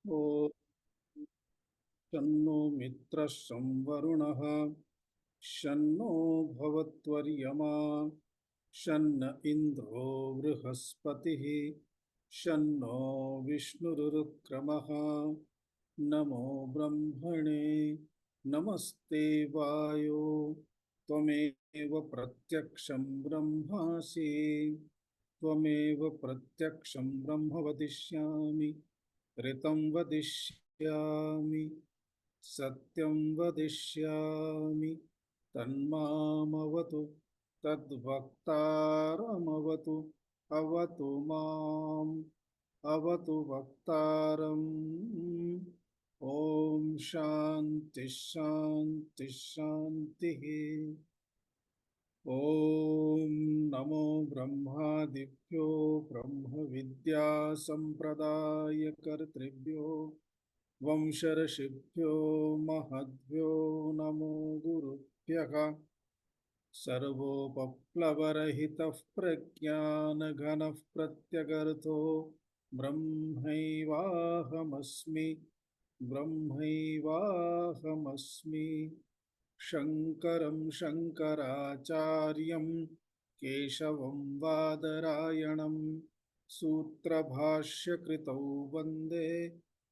ॐ शन्नो मित्रः शं वरुणः शन्नो भवत्वर्यमा शन्न इन्द्रो बृहस्पतिः शन्नो विष्णुरुक्रमः नमो ब्रह्मणे नमस्ते वायो त्वमेव प्रत्यक्षं ब्रह्मासि त्वमेव प्रत्यक्षं ब्रह्म वदिष्यामि ऋतं वदिष्यामि सत्यं वदिष्यामि तन्मामवतु तद्वक्तारमवतु अवतु माम् अवतु वक्तारम् ॐ शान्ति शान्ति शान्तिः। ॐ नमो ब्रह्मादिभ्यो ब्रह्मविद्या सम्प्रदायकर्तृभ्यो वंशर्षिभ्यो महद्भ्यो नमो गुरुभ्यः। सर्वोपप्लवरहितः प्रज्ञानघनः प्रत्यगर्थो ब्रह्मैवाहमस्मि ब्रह्मैवाहमस्मि। शङ्करं शङ्कराचार्यं केशवं बादरायणं सूत्रभाष्यकृतौ वन्दे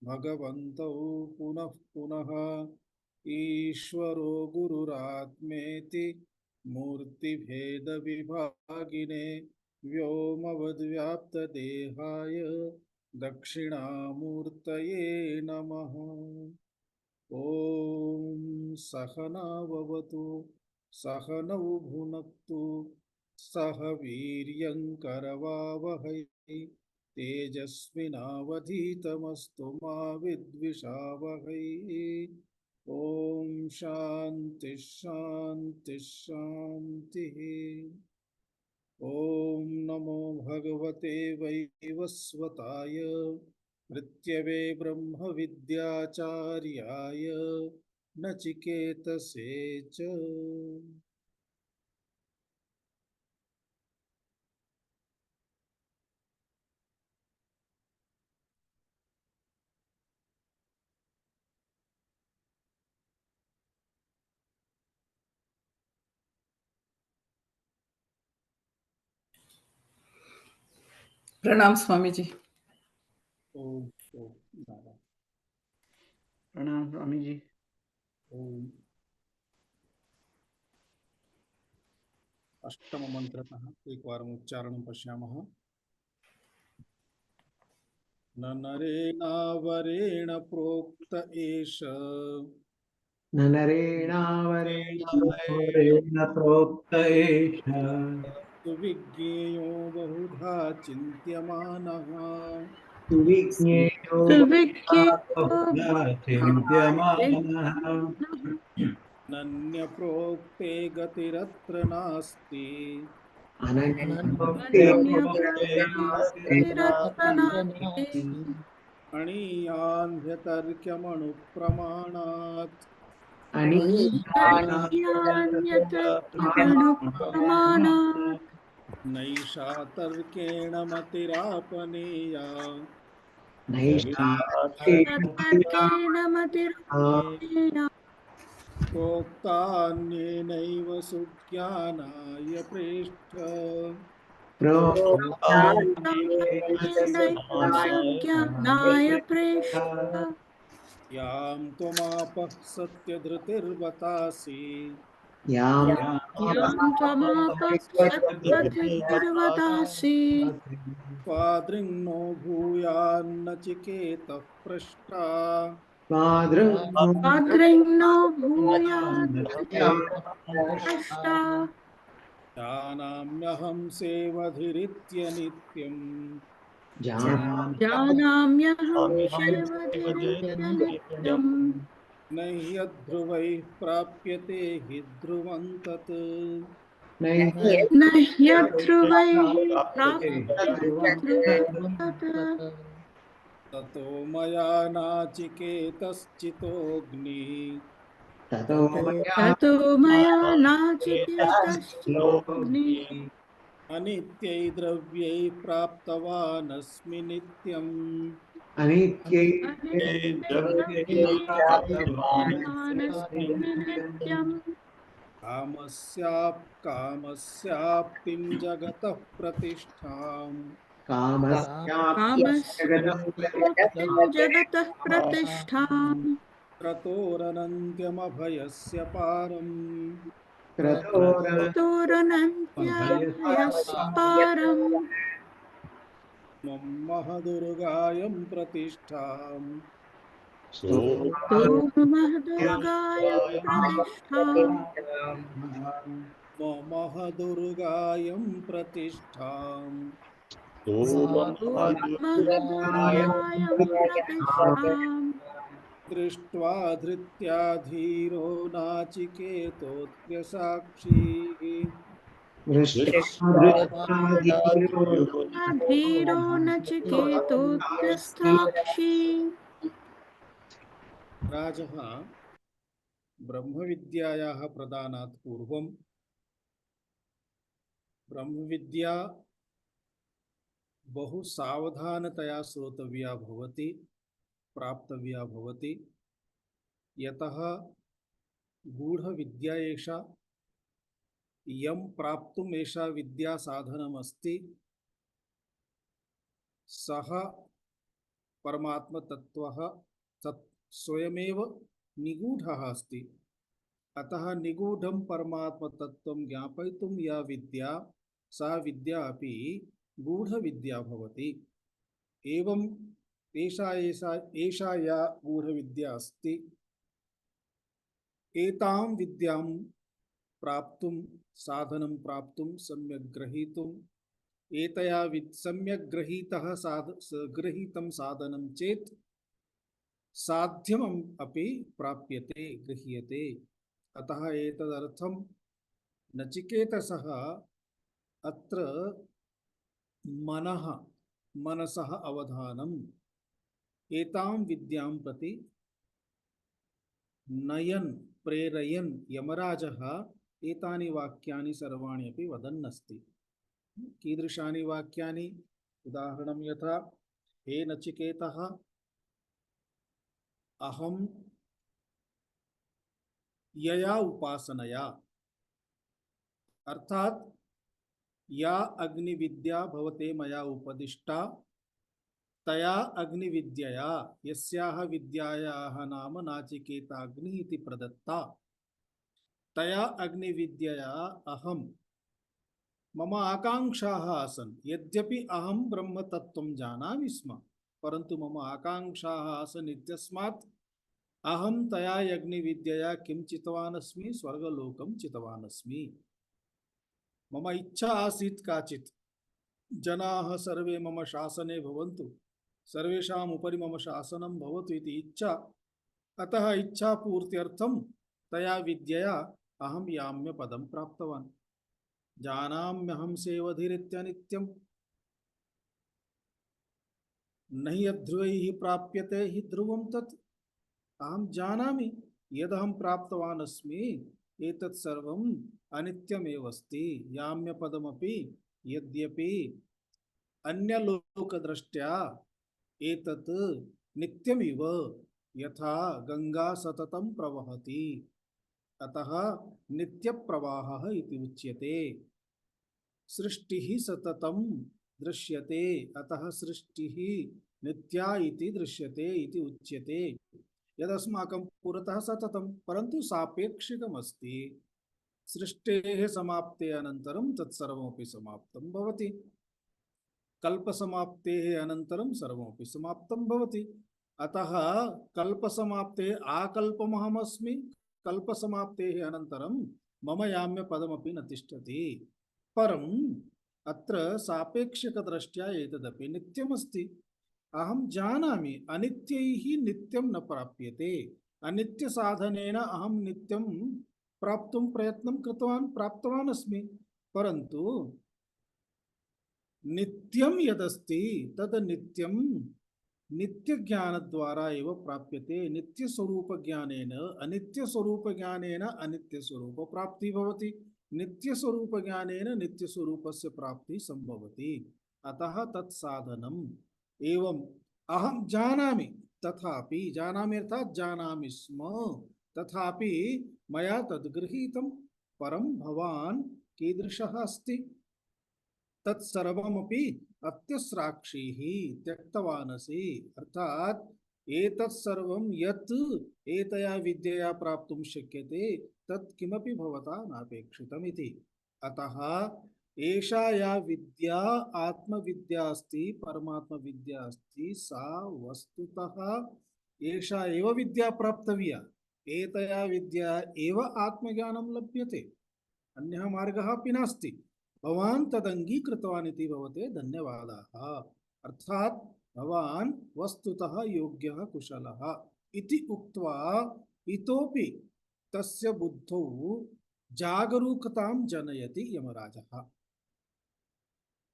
भगवन्तौ पुनः पुनः। ईश्वरो गुरुरात्मेति मूर्तिभेदविभागिने व्योमवद्व्याप्तदेहाय दक्षिणामूर्तये नमः। ॐ सहनाववतु सहनौ भुनक्तु सह वीर्यङ्करवावहै तेजस्विनावधीतमस्तु मा विद्विषावहै। ॐ शान्ति शान्ति शान्तिः। ॐ नमो भगवते वैवस्वताय मृत्यवे ब्रह्मविद्याचार्याय नचिकेतसे च। प्रणाम स्वामी जी। ओम ओम नारायण। प्रणाम स्वामी जी। ओम अष्टम मंत्रतः एकवारम् उच्चारणं पश्यामः। न नरेणावरेण प्रोक्त एष न नरेणावरेण प्रोक्त एष सुविज्ञेयो बहुधा चिन्त्यमानः सुविज्ञेयो बहुधा चिन्त्यमानः नन्यप्रोक्ते गतिरत्र नास्ति अणीयान्ध्यतर्क्यमणुप्रमाणात् नैषा तर्केण मतिरापनेया प्रोक्तान्येनैव सुज्ञानाय प्रेष्ठ यां त्वमापः सत्यधृतिर्वतासि त्वादृङ्नो भूयान्नचिकेतः पृष्टा जानाम्यहं सेवधिरित्य नित्यम् न ह्यध्रुवैः प्राप्यते हि ध्रुवं तत् ततो मया नाचिकेतश्चितोऽग्निः अनित्यैः द्रव्यैः प्राप्तवानस्मि नित्यम् अनित्ये जगत्प्रत्यवानस्मि नित्यम् कामस्याप्तिं जगतः प्रतिष्ठाम् कामस्याप्तिं जगतः प्रतिष्ठाम् क्रतोरनन्त्यमभयस्य पारम् तोरनन्त्यभयस्य पारम् मम महदुर्गायं प्रतिष्ठाम् सोममहदुर्गायं प्रतिष्ठाम् मम महदुर्गायं प्रतिष्ठाम् सोममहदुर्गायं प्रतिष्ठाम् दृष्ट्वा धृत्या धीरो नाचिकेतोऽत्र साक्षी धीरो नचिकेतोऽत्र साक्षी राजः ब्रह्मविद्यायाः प्रदानात् पूर्वं ब्रह्मविद्या बहु सावधानतया श्रोतव्या भवति, प्राप्तव्या भवति। यतः गूढविद्या एषा, यं प्राप्तुम् एषा विद्या साधनमस्ति, सः परमात्मतत्त्वः स्वयमेव निगूढः अस्ति। अतः निगूढं परमात्मतत्त्वं ज्ञापयितुं या विद्या, सा विद्या अपि गूढविद्या भवति। एवं एषा या गूढविद्या अस्ति, एतां विद्यां प्राप्तुं, साधनं प्राप्तुं, सम्यक् ग्रहीतुं, एतया सम्यक् गृहीतं साधनं चेत् साध्यमम् अपि प्राप्यते, गृह्यते। अतः एतदर्थं नचिकेतसः अत्र मनसः अवधानम् एतां विद्यां प्रति नयन् प्रेरयन् यमराजः एतानि वाक्यानि सर्वाणि अपि वदन् अस्ति। कीदृशानि वाक्यानि? उदाहरणं यथा, हे नचिकेतः, अहं यया उपासनया, अर्थात या अग्निविद्या भवते मया उपदिष्टा, तया अग्निविद्यया, यस्याः विद्यायाः नाम नाचिकेताग्निः इति प्रदत्ता, तया अग्निविद्यया अहं, मम आकांक्षाः आसन्। यद्यपि अहं ब्रह्मतत्त्वं जानामि स्म, परन्तु मम आकांक्षाः आसन् इत्यस्मात् अहं तया अग्निविद्यया किं चितवान् अस्मि? स्वर्गलोकं चितवान् अस्मि। मम इच्छा आसीत् काचित्, जनाः सर्वे मम शासने भवन्तु, सर्वेषाम् उपरि मम शासनं भवतु इति इच्छा। अतः इच्छापूर्त्यर्थं तया विद्यया अहं याम्यपदं प्राप्तवान्। जानाम्यहं सेवधिरित्यनित्यं न हि यद्ध्रुवैः प्राप्यते हि ध्रुवं तत्। अहं जानामि यदहं प्राप्तवान् अस्मि एतत् सर्वम् अनित्यमेव अस्ति। याम्यपदमपि यद्यपि अन्यलोकदृष्ट्या एतत् नित्यमिव, यथा गंगा सततं प्रवहति, अतः नित्यप्रवाहः इति उच्यते। सृष्टिः सततं दृश्यते, अतः सृष्टिः नित्या इति दृश्यते इति उच्यते। यदस्माकं पुरतः सततं, परन्तु सापेक्षिकमस्ति। सृष्टेः समाप्तेः अनन्तरं तत्सर्वमपि समाप्तं भवति। कल्पसमाप्तेः अनन्तरं सर्वमपि समाप्तं भवति। अतः कल्पसमाप्तेः आकल्पमहमस्मि, कल्पसमाप्तेः अनन्तरं मम याम्यपदमपि न तिष्ठति। परम् अत्र सापेक्षिकदृष्ट्या एतदपि नित्यमस्ति। अहं जानामि अनित्यैः नित्यं न प्राप्यते। अनित्यसाधनेन अहं नित्यं प्राप्तुं प्रयत्नं कृतवान्, प्राप्तवान् अस्मि। परन्तु नित्यं यदस्ति तद् नित्यं नित्यज्ञानद्वारा एव प्राप्यते। नित्यस्वरूपज्ञानेन अनित्यस्वरूपज्ञानेन अनित्यस्वरूपप्राप्तिः भवति। नित्यस्वरूपज्ञानेन नित्यस्वरूपस्य प्राप्तिः सम्भवति। अतः तत्साधनम्। एवं अहम जानामि तथापि, जानामि अर्थात जानामि स्म, तथापि मया तद्गृहीतं, परं भवान् कीदृशः अस्ति तत्सर्वमपि अत्यस्राक्षीः त्यक्तवानसि। अर्थात एतत् सर्वं यत् एतया विद्यया प्राप्तुं शक्यते तत् किमपि भवता नापेक्षितमिति। अतः एषा या विद्या आत्मविद्या अस्ति, परमात्म विद्या अस्ति, सा वस्तुतः एषा एव विद्या प्राप्तव्या। एतया विद्या एव आत्मज्ञानं लभ्यते, अन्यः मार्गः अपि नास्ति। भवान् तदङ्गीकृतवान् इति भवते धन्यवादाः। अर्थात भवान् वस्तुतः योग्यः कुशलः इति उक्त्वा इतोपि तस्य बुद्धौ जागरूकतां जनयति यमराजः।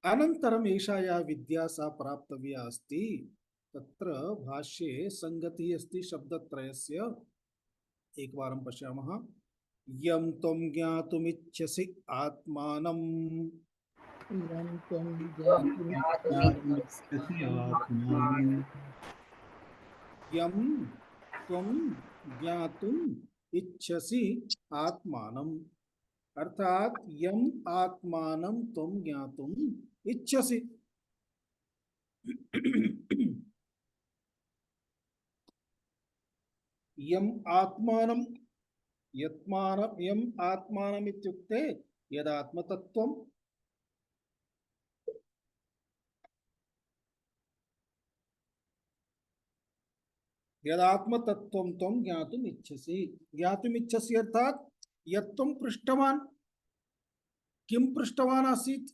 अनन्तरम् एषा या विद्या सा प्राप्तव्या अस्ति। तत्र भाष्ये संगतिः अस्ति शब्दत्रयस्य, एकवारं पश्यामः। यं त्वं ज्ञातुमिच्छसि आत्मानं, यं त्वं ज्ञातुम् इच्छसि आत्मानं, अर्थात यम आत्मानं त्वं ज्ञातुम् इच्छसि। यम आत्मानं, यम आत्मानम् इत्युक्ते यदात्मतत्त्वं, यदात्मतत्त्वं त्वं ज्ञातुम् इच्छसि। ज्ञातुम् इच्छसि अर्थात यत्त्वं पृष्टवान्, किं पृष्टवान् आसीत्,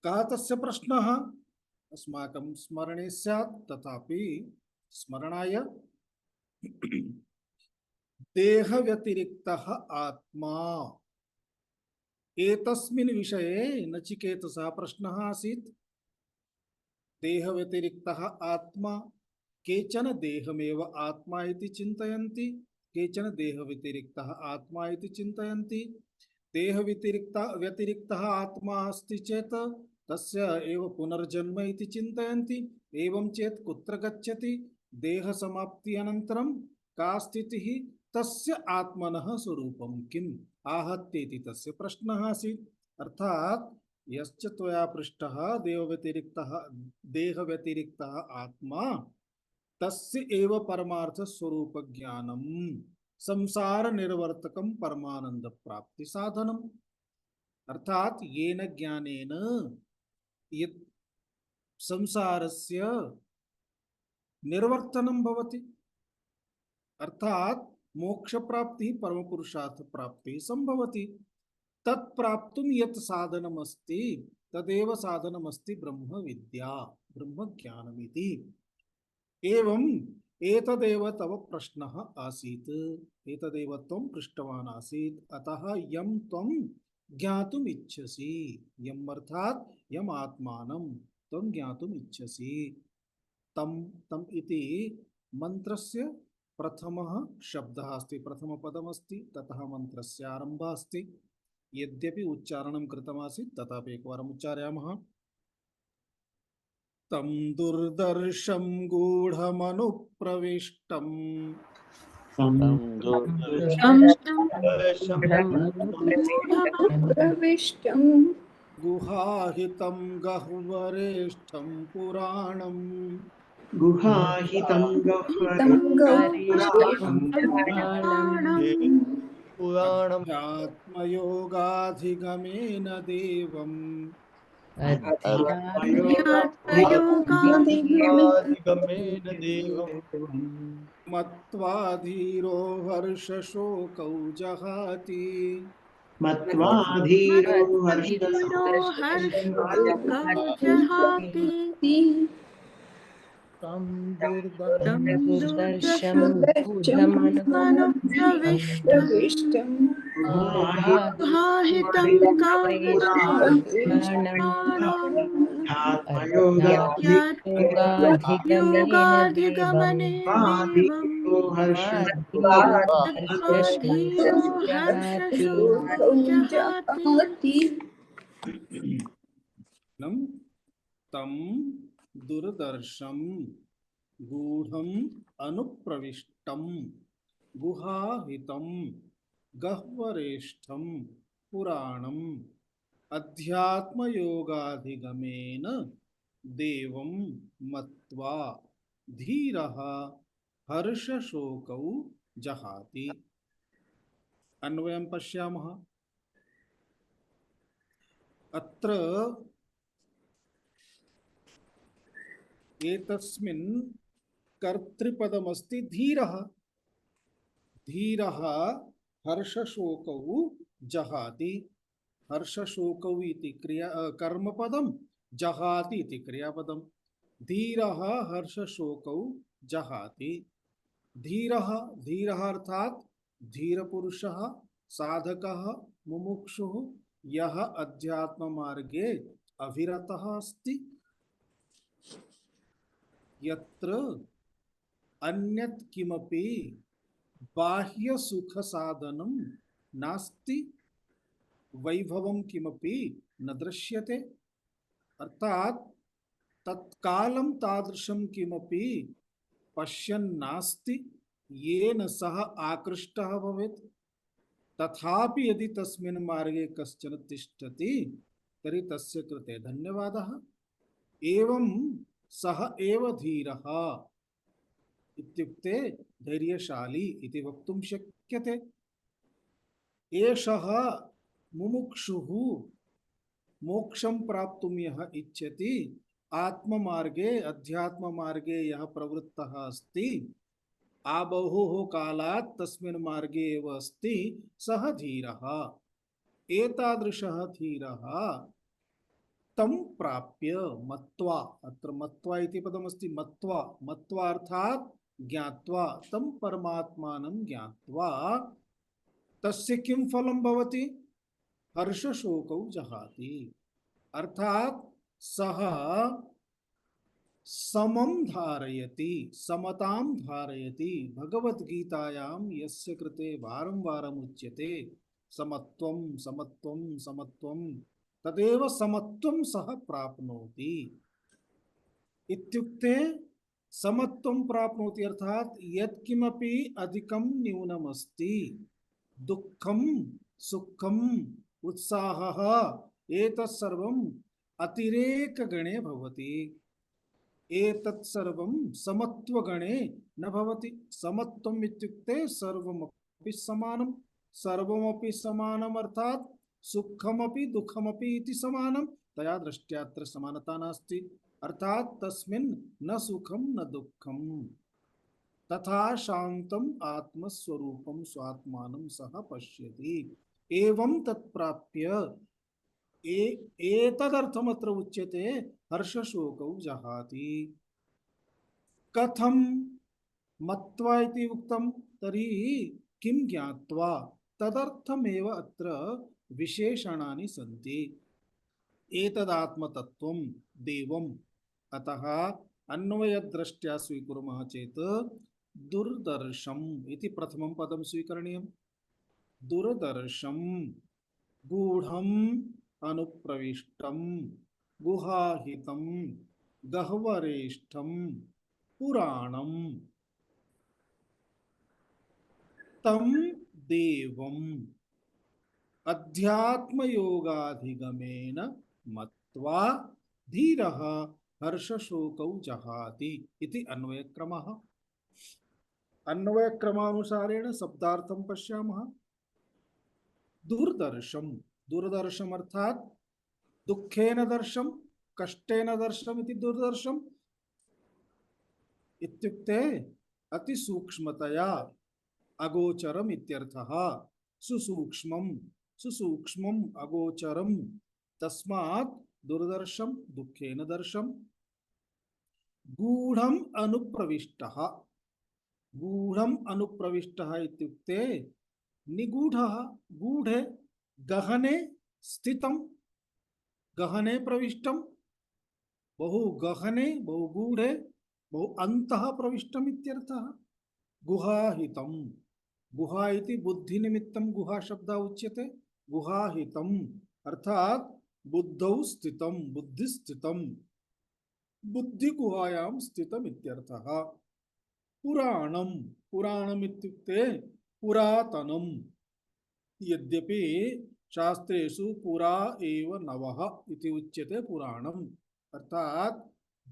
कः तस्य प्रश्नः, अस्माकं स्मरणे स्यात्। तथापि स्मरणाय देह व्यतिरिक्तः आत्मा, एतस्मिन् विषये नचिकेतसः प्रश्नः आसीत्। देह व्यतिरिक्तः आत्मा, केचन देहमेव आत्मा इति चिन्तयन्ति, केचन देह व्यतिरिक्तः आत्मा इति चिन्तयन्ति। देह व्यतिरिक्तः आत्मा अस्ति चेत् तस्य एव पुनर्जन्म इति चिन्तयन्ति। एवं चेत् कुत्र गच्छति, देह समाप्ति अनन्तरं का स्थितिः, तस्य आत्मनः स्वरूपं किम्, आहत्य इति तस्य प्रश्नः आसीत्। अर्थात यश्च त्वया पृष्टः देह व्यतिरिक्तः आत्मा, तस्य एव परमार्थ स्वरूप ज्ञानम संसार निर्वर्तकम परमानंद प्राप्ति साधनम। अर्थात येन ज्ञानेन यत् संसारस्य निर्वर्तनं भवति, अर्थात मोक्ष प्राप्ति परम पुरुषार्थ प्राप्ति संभवति। तत्प्राप्तुं यत् साधनमस्ति तदेव साधनमस्ति ब्रह्म विद्या, ब्रह्म ज्ञानमिति। एवं एतदेव तव प्रश्नः आसीत्, एतदेव त्वं पृष्टवान् आसीत्। अतः यं त्वं ज्ञातुम् इच्छसि, यम् अर्थात् यम् आत्मानं त्वं ज्ञातुम् इच्छसि। तम तम इति मंत्रस्य प्रथमः शब्दः अस्ति, प्रथमपदमस्ति, ततः मंत्रस्य आरम्भः अस्ति। यद्यपि उच्चारणं कृतमासीत् तथापि एकवारम् उच्चारयामः। तं दुर्दर्शं गूढमनुप्रविष्टं, प्रविष्टं गुहाहितं गह्वरेष्ठं पुराणम्, गुहाहितं पुराणम् अध्यात्मयोगाधिगमेन देवम्, अध्यात्मयोगाधिगमेन देवम् मत्वा धीरो हर्षशोकौ जहाति, मत्वा धीरो हर्षशोकौ तं तं दुर्दर्शं प्रविष्टं गुहाहितं योगाधिगमने देवम् तं दुर्दर्शम गूढ़म अनुप्रविष्टम गुहाहितम गह्वरेष्ठम पुराणम अध्यात्म योगाधिगमेन देवं मत्वा धीरः हर्षशोकौ जहाति। अन्वयं पश्यामः। अत्र एतस्मिन् कर्तृपदमस्ति धीरः। धीरः हर्षशोकौ जहाति। हर्षशोकौ इति कर्मपदं, जहाति इति क्रियापदं। धीरः हर्षशोकौ जहाति। धीरः धीरः अर्थात धीरपुरुषः साधकः मुमुक्षुः यः अध्यात्म मार्गे अविरतः अस्ति, यत्र अन्यत् किमपि बाह्य सुख साधनं नास्ति, वैभवं किमपि न दृश्यते। अर्थात तत्कालं तादृशं किमपि पश्यन् नास्ति येन सः आकृष्टः भवेत्। तथापि यदि तस्मिन् मार्गे कश्चन तिष्ठति तर्हि तस्य कृते धन्यवादः। एवं सः एव धीरः इत्युक्ते धैर्यशाली इति वक्तुं शक्यते। एषः मुमुक्षुः मोक्षं प्राप्तुं यः इच्छति, आत्ममार्गे अध्यात्ममार्गे यः प्रवृत्तः अस्ति, आबहुः कालात् तस्मिन् मार्गे एव अस्ति, सः धीरः। एतादृशः धीरः तं प्राप्य मत्वा, अत्र मत्वा इति पदमस्ति, मत्वा मत्वा अर्थात् ज्ञात्वा, तं परमात्मानं ज्ञात्वा तस्य किं फलं भवति? हर्षशोकौ जहाति। अर्थात सः समं धारयति, समतां धारयति। भगवद्गीतायां यस्य कृते वारं वारम् उच्यते समत्वं समत्वं समत्वं, तदेव समत्वं सः प्राप्नोति। इत्युक्ते समत्वं प्राप्नोति अर्थात यत्किमपि अधिकं न्यूनमस्ति, दुःखं सुखं उत्साहः एतत् सर्वम् अतिरेकगणे भवति, एतत् सर्वं समत्वगणे न भवति। समत्वम् इत्युक्ते सर्वमपि समानं, सर्वमपि समानम् अर्थात् सुखमपि दुःखमपि इति समानं, तया दृष्ट्या अत्र समानता नास्ति। अर्थात् तस्मिन् न सुखं न दुःखं, तथा शान्तम् आत्मस्वरूपं स्वात्मानं सः पश्यति। एवं तत्प्राप्य एतदर्थमत्र उच्यते हर्षशोकौ जहाति। कथं मत्वा इति उक्तं, तर्हि किं ज्ञात्वा? तदर्थमेव अत्र विशेषणानि सन्ति। एतदात्मतत्त्वं देवम्, अतः अन्वयदृष्ट्या स्वीकुर्मः चेत् दुर्दर्शम् इति प्रथमं पदं स्वीकरणीयम्। दुर्दर्शं गूढम् अनुप्रविष्टं गुहाहितं गह्वरेष्ठं पुराणं तं देवम् अध्यात्मयोगाधिगमेन मत्वा धीरः हर्षशोकौ जहाति इति अन्वयक्रमः। अन्वयक्रमानुसारेण शब्दार्थं पश्यामः। दुर्दर्शम, दुर्दर्शम अर्थात दुःखेन दर्शम, कष्टेन दर्शम इति दुर्दर्शम इत्युक्ते अतिसूक्ष्मतया अगोचरम इत्यर्थः। सुसूक्ष्मं, सुसूक्ष्मम् अगोचरं, तस्मात् दुर्दर्शम दुःखेन दर्शम। गूढ़म् अनुप्रविष्टः, गूढ़म् अनुप्रविष्टः इत्युक्ते निगूढ़ः, गूढ़े गहने स्थितं, गहने प्रविष्टं, बहु गहने बहु गूढ़े बहु अन्तः प्रविष्टम् इत्यर्थः। गुहाहितं, गुहा इति बुद्धिनिमित्तं गुहा शब्दः उच्यते। गुहाहितं अर्थात बुद्धौ स्थितं, बुद्धिस्थितं। बुद्धिगुहायां स्थितम् इत्यर्थः। पुराणं, पुराणम् इत्युक्ते पुरातनम्। यद्यपि शास्त्रेषु पुरा एव नवः इति उच्यते पुराणम्, अर्थात्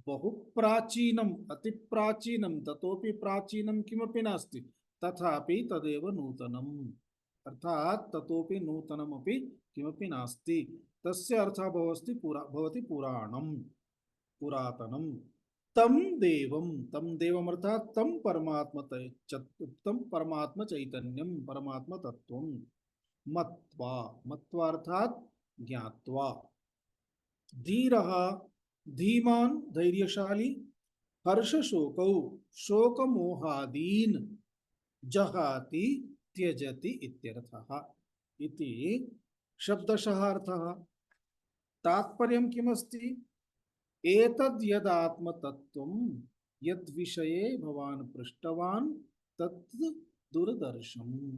बहु प्राचीनम्, अति प्राचीनं, ततोपि प्राचीनं किमपि नास्ति, तथापि तदेव नूतनम्, अर्थात् ततोपि नूतनमपि किमपि नास्ति। तस्य अर्थः भवति पुराणम्, पुरातनम्। तम देवम अर्थात तम परमात्म चैतन्यम, परमात्म तत्वम। मत्वा, मत्वा अर्थात ज्ञात्वा। धीरः, धीमान, धैर्यशाली। हर्ष शोकौ, शोक मोहादीन जहाति त्यजति इत्यर्थः। इति शब्दशः अर्थः। तात्पर्यं किमस्ति? एतद् यदात्मतत्त्वं यद्विषये भवान् पृष्टवान् तत् दुर्दर्शम्,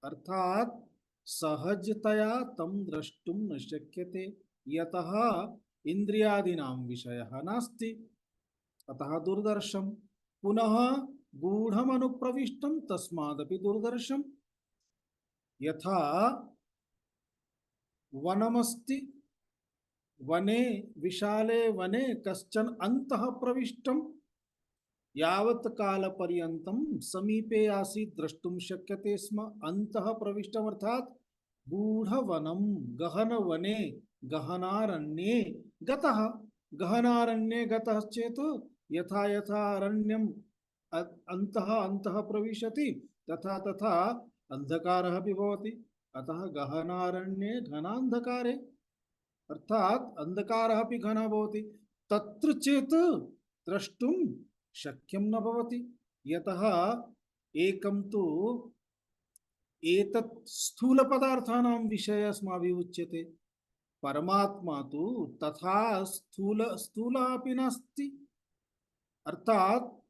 अर्थात सहजतया तं द्रष्टुं न शक्यते, यतः इंद्रियादीनां विषयः नास्ति, अतः दुर्दर्शम्। पुनः गूढ़मनुप्रविष्टं तस्मादपि दुर्दर्शम्। यथा वनमस्ति, वने, विशाले वने कश्चन अंतः प्रविष्टं, यावत् काल पर्यन्तं समीपे आसीत् द्रष्टुं शक्यते स्म। अंतः प्रविष्टम् अर्थात् गूढ़वनं, गहन वने, गहनारण्ये गतः। गहनारण्ये गतः चेत् यथा यथा अरण्यं अंतः अंतः प्रविशति तथा तथा अंधकारः अपि भवति। अतः गहनारण्ये घनान्धकारे, अर्थात अंधकारः अपि घनः भवति। तत्र चेत् द्रष्टुं शक्यं न भवति, यतः एकं तु एतत् स्थूलपदार्थानां विषये अस्माभिः उच्यते, परमात्मा तु तथा स्थूलः अपि नास्ति, अर्थात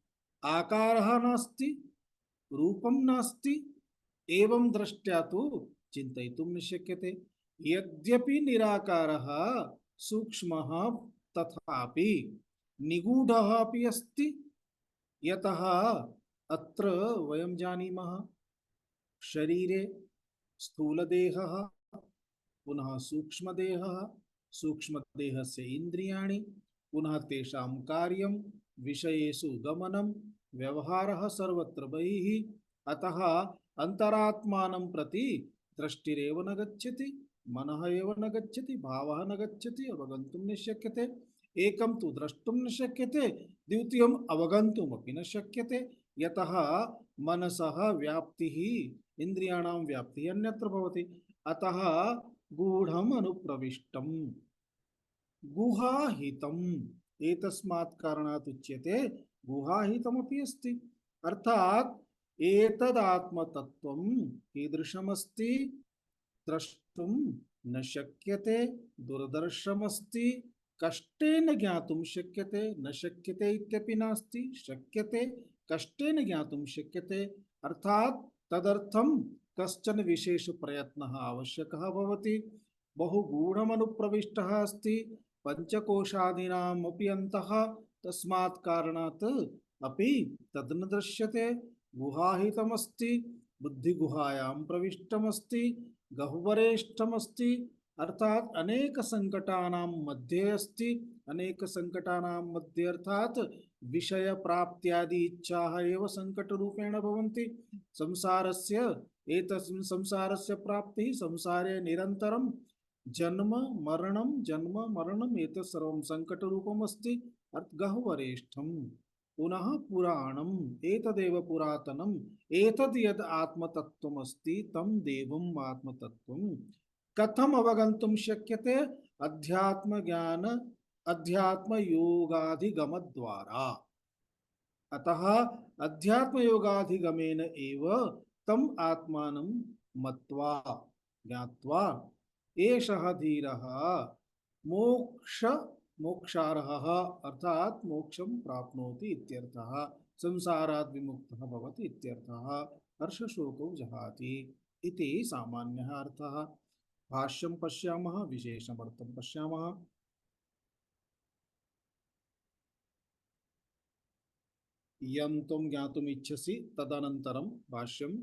आकारः नास्ति, रूपं नास्ति। एवं दृष्ट्या तु चिन्तयितुं न शक्यते। यद्यपि निराकारः सूक्ष्मः तथापि निगूढः अपि अस्ति, यतः अत्र वयं जानीमः शरीरे स्थूलदेहः, पुनः सूक्ष्मदेहः, सूक्ष्मदेहस्य इन्द्रियाणि, पुनः तेषां कार्यं, विषयेषु गमनं, व्यवहारः सर्वत्र बहिः। अतः अंतरात्मानं प्रति दृष्टिरेव न गच्छति, मनः एव न गच्छति, भावः न गच्छति, अवगन्तुं न शक्यते। एकं तु द्रष्टुं न शक्यते, द्वितीयम् अवगन्तुमपि न शक्यते, यतः मनसः व्याप्तिः, इन्द्रियाणां व्याप्तिः अन्यत्र भवति। अतः गूढम् अनुप्रविष्टम्, गुहाहितम्, एतस्मात् कारणात् उच्यते गुहाहितमपि अस्ति। अर्थात् एतदात्मतत्त्वं कीदृशमस्ति? द्रष्टुं न शक्यते, दुर्दर्शमस्ति, कष्टेन ज्ञातुं शक्यते। न शक्यते इत्यपि नास्ति, शक्यते, कष्टेन ज्ञातुं शक्यते। अर्थात् तदर्थं कश्चन विशेष प्रयत्नः आवश्यकः भवति। बहु गूढमनुप्रविष्टः अस्ति पंचकोशादीनाम् अपि अन्तः, तस्मात् कारणात् अपि तद् न दृश्यते। गुहाहितमस्ति, बुद्धिगुहायां प्रविष्टमस्ति, गह्वरेष्ठमस्ति, अर्थात अनेक संकटानां मध्ये अस्ति। अनेक संकटानां मध्ये अर्थात विषय प्राप्त्यादि इच्छाः एव संकटरूपेण भवन्ति। संसारस्य एतस्मिन् संसारस्य प्राप्तिः, संसारे निरन्तरं जन्म मरणम् एतत् सर्वं संकटरूपम् अस्ति। गह्वरेष्ठम्। पुनः पुराणम्, एतदेव पुरातनम्। एतद् यद् आत्मतत्त्वम् अस्ति तं देवम् आत्मतत्त्वं कथम अवगन्तुं शक्यते? अध्यात्म ज्ञान, अध्यात्म योगाधिगम द्वारा। अतः अध्यात्म योगाधिगमेन एव तम आत्मानं मत्वा ज्ञात्वा एषः धीरः मोक्षार्हः, अर्थात मोक्षं प्राप्नोति इत्यर्थः, संसारात् विमुक्तः भवति इत्यर्थः। हर्षशोकौ जहाति इति सामान्यः अर्थः। भाष्यं पश्यामः, विशेषमर्थं पश्यामः। यं त्वं ज्ञातुम् इच्छसि तदनन्तरं भाष्यम्।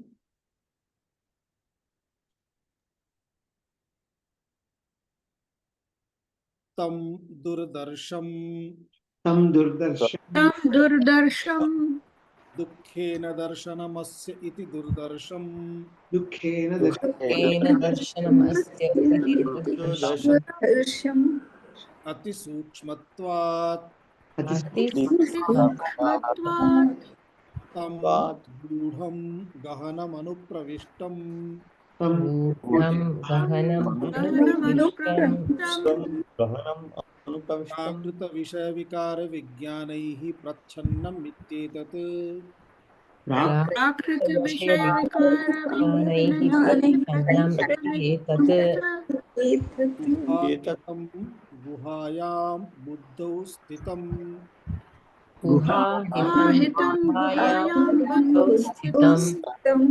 तं दुर्दर्शं तं दुर्दर्शं तं दुर्दर्शं दुःखेन दर्शनमस्य इति दुर्दर्शं दुःखेन दुःखेन दर्शनम् अस्य इति दुर्दर्शम् दुर्दर्शम् अतिसूक्ष्मत्वात् सूक्ष्मत्वात् तं गूढं गहनमनुप्रविष्टम् तं गूढं गहनम् गहनमनुप्रविष्टम् गहनम् अनुप्रविष्टम् प्राकृतविषयविकारविज्ञानैः प्रच्छन्नमित्येतत् प्राकृतविषयविकारविज्ञानैः प्रच्छन्नम् एतत् एतत् गुहाहितं गुहायां बुद्धौ स्थितं गुहाहितं गुहायां बुद्धौ स्थितं स्थितं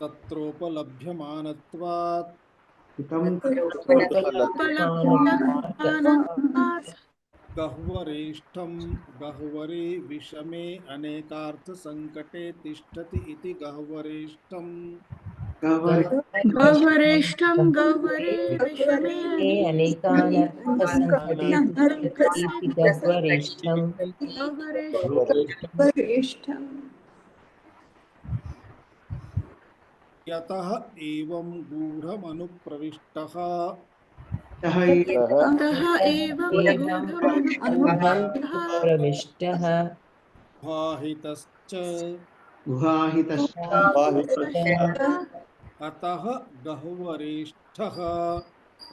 तत्रोपलभ्यमानत्वात् तं उपलब्धमानत्वात् गह्वरेष्ठं गह्वरे विषमे अनेकार्थसङ्कटे तिष्ठति इति गह्वरेष्ठं गह्वरेष्ठं गह्वरे विषमे अनेकानर्थसङ्कटे तिष्ठति इति गह्वरेष्ठम् गह्वरेष्ठम् यतः एवं गूढमनुप्रविष्टः अतः एव एवम् गूढमनुप्रविष्टः प्रविष्टः गुहाहितश्च गुहाहितश्च अतः गह्वरेष्ठः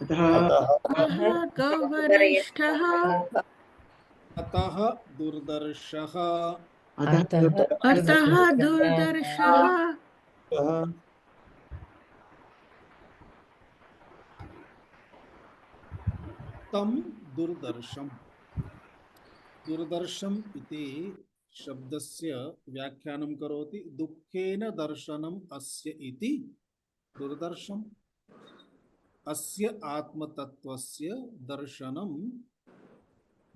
अतः गह्वरेष्ठः अतः दुर्दर्शः अतः अतः दुर्दर्शः तं दुर्दर्शम्। दुर्दर्शम् इति शब्दस्य व्याख्यानं करोति दुःखेन दर्शनम् अस्य इति दुर्दर्शम्। अस्य आत्मतत्त्वस्य दर्शनं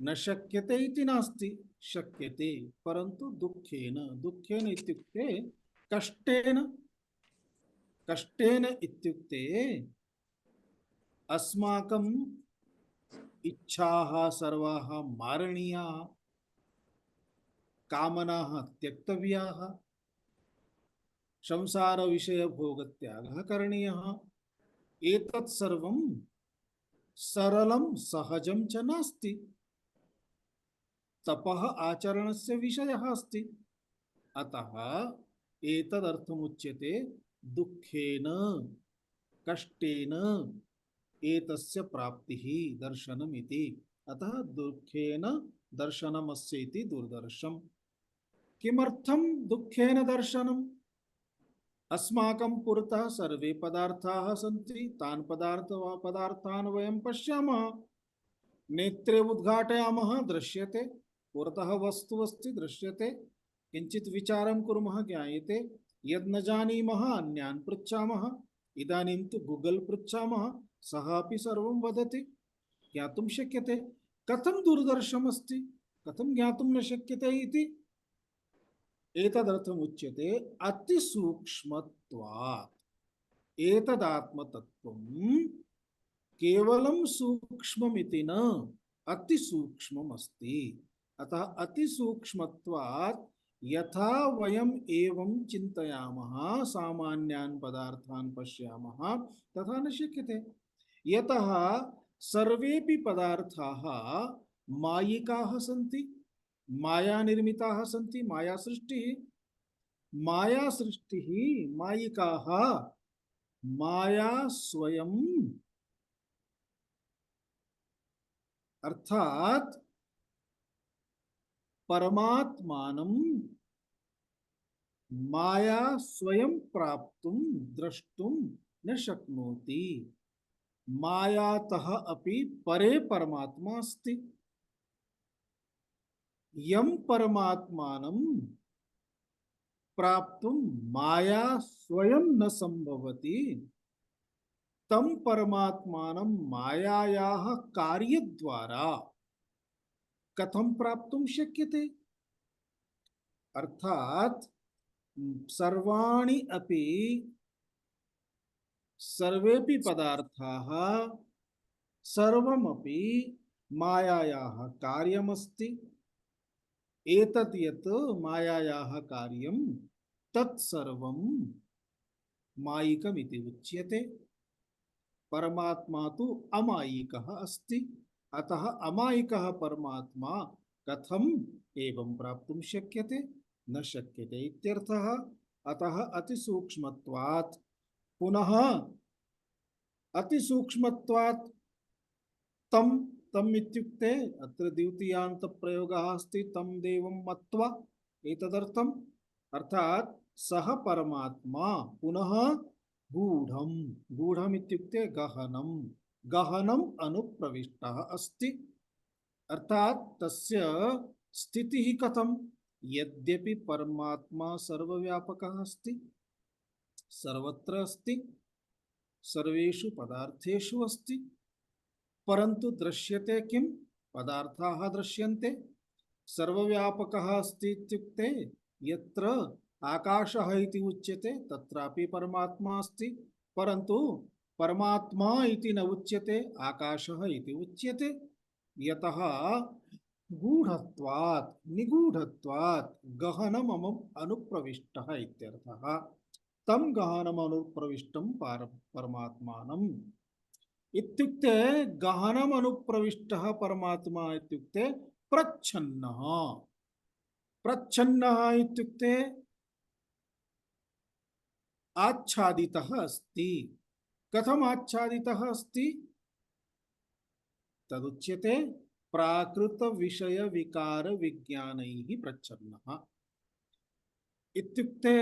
न शक्यते इति नास्ति, शक्यते परन्तु दुःखेन। दुःखेन इत्युक्ते कष्टेन। कष्टेन इत्युक्ते अस्माकं इच्छाः सर्वाः मारणीयाः, कामनाः त्यक्तव्याः, संसारविषयभोगत्यागः करणीयः। एतत् सर्वं सरलं सहजं च नास्ति, तपः आचरणस्य विषयः अस्ति। अतः एतदर्थमुच्यते दुःखेन कष्टेन एतस्य प्राप्तिः दर्शनमिति। अतः दुःखेन दर्शनमस्य इति दुर्दर्शम्। किमर्थं दुःखेन दर्शनम्? अस्माकं पुरतः सर्वे पदार्थाः सन्ति, तान् पदार्थान् वयं पश्यामः, नेत्रे उद्घाटयामः, दृश्यते, पुरतः वस्तु अस्ति, दृश्यते, किञ्चित् विचारं कुर्मः, ज्ञायते, यद् न जानीमः अन्यान् पृच्छामः, इदानीं तु गूगल पृच्छामः, सः अपि सर्वं वदति, ज्ञातुं शक्यते। कथं दूरदर्शनम् अस्ति, कथं ज्ञातुं न शक्यते इति एतदर्थमुच्यते अतिसूक्ष्मत्वात्। एतदात्मतत्त्वं केवलं सूक्ष्ममिति न, अतिसूक्ष्मम् अस्ति। अतः अतिसूक्ष्मत्वात् यथा वयम् एवं चिन्तयामः, सामान्यान् पदार्थान् पश्यामः, तथा न शक्यते। यतः सर्वेपि पदार्थाः मायिकाः सन्ति, माया निर्मिताः सन्ति, माया सृष्टिः, माया सृष्टिः, मायिकाः, माया स्वयं, अर्थात परमात्मानं माया स्वयं प्राप्तुं द्रष्टुं न शक्नोति। मायातः अपि परे परमात्मा अस्ति। यं परमात्मानं प्राप्तुं माया स्वयं न संभवति, तं परमात्मानं मायायाः कार्यद्वारा कथं प्राप्तुं शक्यते? अर्थात सर्वाणि अपि सर्वेपि पदार्थाः सर्वमपि मायायाः कार्यमस्ति। एतद् यत् मायायाः कार्यं तत्सर्वं मायिकमिति उच्यते। परमात्मा तु अमायिकः अस्ति। अतः अमायिकः परमात्मा कथम् एवं प्राप्तुं शक्यते? न शक्यते इत्यर्थः। अतः अतिसूक्ष्मत्वात्, पुनः अतिसूक्ष्मत्वात् तम तम इत्युक्ते अत्र द्वितीयान्त प्रयोगः अस्ति, तं देवं मत्वा एतदर्थम्। अर्थात सः परमात्मा पुनः गूढ़ं, गूढ़म् इत्युक्ते गहनं, गहनम् अनुप्रविष्टः अस्ति। अर्थात तस्य स्थितिः कथं? यद्यपि परमात्मा सर्वव्यापकः अस्ति, सर्वत्र अस्ति, सर्वेषु पदार्थेषु अस्ति, परंतु दृश्यते किं? पदार्थाः दृश्यन्ते। सर्वव्यापकः अस्ति इत्युक्ते यत्र आकाशः इति उच्यते तत्रापि परमात्मा अस्ति, परंतु परमात्मा इति न उच्यते, आकाशः इति उच्यते। यतः गूढ़त्वात्, निगूढ़त्वात् गहनम् अनुप्रविष्टः इत्यर्थः। तं गहनम् अनुप्रविष्टं परमात्मानम् इत्युक्ते, गहनम् अनुप्रविष्टः परमात्मा इत्युक्ते प्रच्छन्नः। प्रच्छन्नः इत्युक्ते आच्छादितः अस्ति। कथम् आच्छादितः अस्ति? तदुच्यते प्राकृत विषय विकार विज्ञानैः प्रच्छन्नः। इत्युक्ते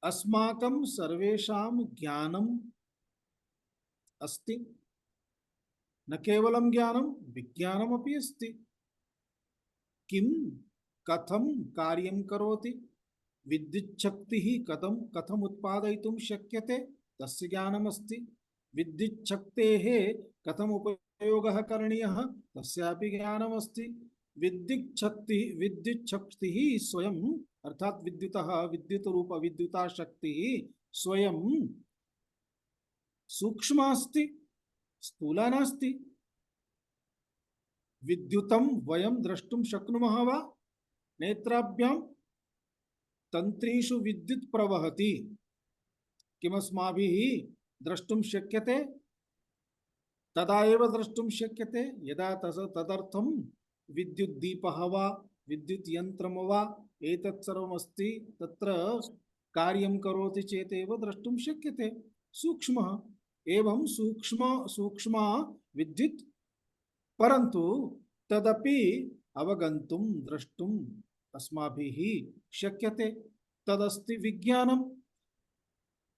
अस्माकं सर्वेषां ज्ञानम् अस्ति, न केवलं ज्ञानं, विज्ञानमपि अस्ति। किं कथं कार्यं करोति, विद्युच्छक्तिः कथम् उत्पादयितुं शक्यते, तस्य ज्ञानमस्ति। विद्युच्छक्तेः कथम् उपयोगः करणीयः, तस्यापि ज्ञानमस्ति। विद्युच्छक्तिः स्वयं, अर्थात विद्युतः, विद्युतरूप विद्युता शक्तिः स्वयं सूक्ष्मा अस्ति, स्थूला नास्ति। विद्युतं वयं द्रष्टुं शक्नुमः वा? नेत्राभ्यां तन्त्रीषु विद्युत् प्रवहति, किमस्माभिः द्रष्टुं शक्यते? तदा एव द्रष्टुं शक्यते यदा तदर्थं विद्युत् दीपः वा विद्युत् यन्त्रं वा एतत् सर्वमस्ति, तत्र कार्यं करोति चेत एव द्रष्टुं शक्यते। सूक्ष्मः एवं सूक्ष्मा विद्युत्, परन्तु तदपि अवगन्तुं द्रष्टुम् अस्माभिः शक्यते। तदस्ति विज्ञानं।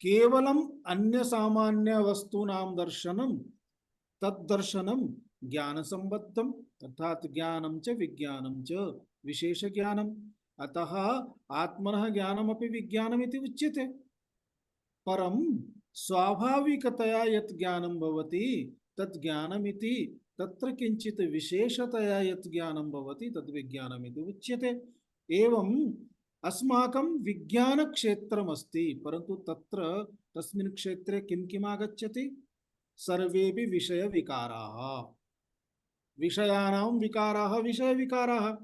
केवलम् अन्यसामान्य वस्तूनां दर्शनं, तद्दर्शनं ज्ञानसम्बद्धम्, अर्थात ज्ञानं च विज्ञानं च विशेषज्ञानम्। अतः आत्मनः ज्ञानमपि विज्ञानमिति उच्यते। परं स्वाभाविकतया यत् ज्ञानं भवति तत् ज्ञानमिति, तत्र किञ्चित् विशेषतया यत् ज्ञानं भवति तद् विज्ञानमिति उच्यते। एवम् अस्माकं विज्ञानक्षेत्रमस्ति, परन्तु तत्र तस्मिन् क्षेत्रे किं किम् आगच्छति? सर्वेपि विषयविकाराः, विषयाणां विकाराः, विषयविकाराः।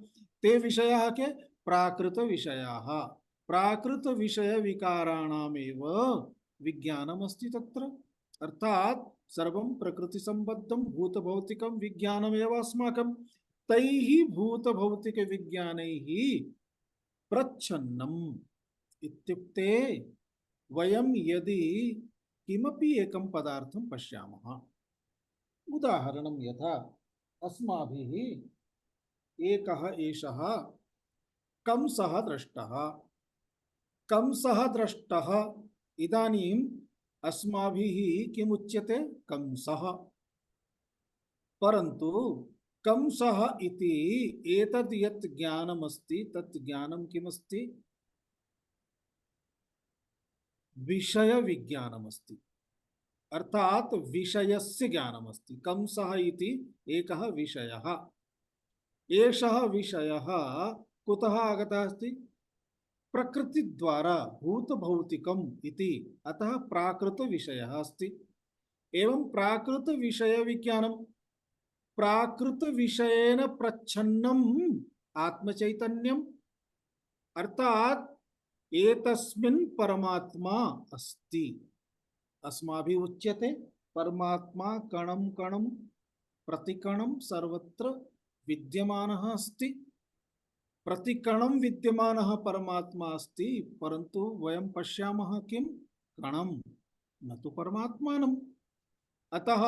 ते विषयाः के? प्राकृतविषयाः। प्राकृतविषयविकाराणामेव विज्ञानमस्ति तत्र। अर्थात् सर्वं प्रकृतिसम्बद्धं भूतभौतिकं विज्ञानमेव अस्माकं। तैः भूतभौतिकविज्ञानैः प्रच्छन्नम् इत्युक्ते, वयं यदि किमपि एकं पदार्थं पश्यामः, उदाहरणं यथा अस्माभिः एकः एषः कंसः दृष्टः, कंसः दृष्टः, इदानीम् अस्माभिः किमुच्यते? कंसः। परन्तु कंसः इति एतद् यत् ज्ञानमस्ति तत् ज्ञानं किमस्ति? विषयविज्ञानमस्ति, अर्थात विषयस्य ज्ञानमस्ति। कंसः इति एकः विषयः। एषः विषयः कुतः आगतः अस्ति? प्रकृति द्वारा भूत भौतिकम इति अतः प्राकृत विषयः अस्ति। एवं प्राकृत विषय विज्ञानम प्राकृत विषयेन प्रच्छन्नम आत्मचैतन्यम अर्थात एतस्मिन् परमात्मा अस्ति। अस्माभिः उच्यते परमात्मा कणं कणं प्रतिकणं सर्वत्र विद्यमानः अस्ति। प्रतिकणं विद्यमानः परमात्मा अस्ति, परन्तु वयं पश्यामः किं कणं न तु परमात्मानं। अतः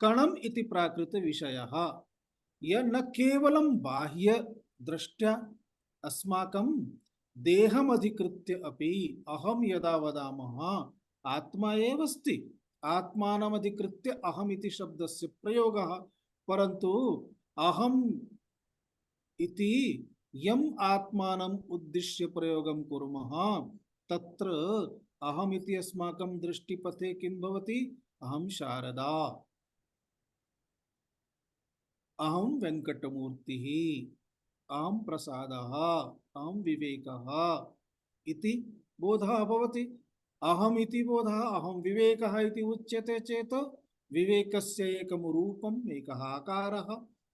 कणम् इति प्राकृत विषयः यह न केवलं बाह्य दृष्ट्या अस्माकं देहमधिकृत्य अपि अहं यदा वदामः आत्मा एव अस्ति, आत्मानमधिकृत्य अहम् इति शब्दस्य प्रयोगः, परन्तु अहम् इति यम् आत्मानम् उद्दिश्य प्रयोगं कुर्मः तत्र अहम् इति अस्माकं दृष्टिपथे किं भवति? अहं शारदा, अहं वेङ्कटमूर्तिः, अहं प्रसादः, अहं विवेकः इति बोधः भवति। अहम् इति बोधः अहं विवेकः इति उच्यते चेत् विवेकस्य एकं रूपम् एकः आकारः,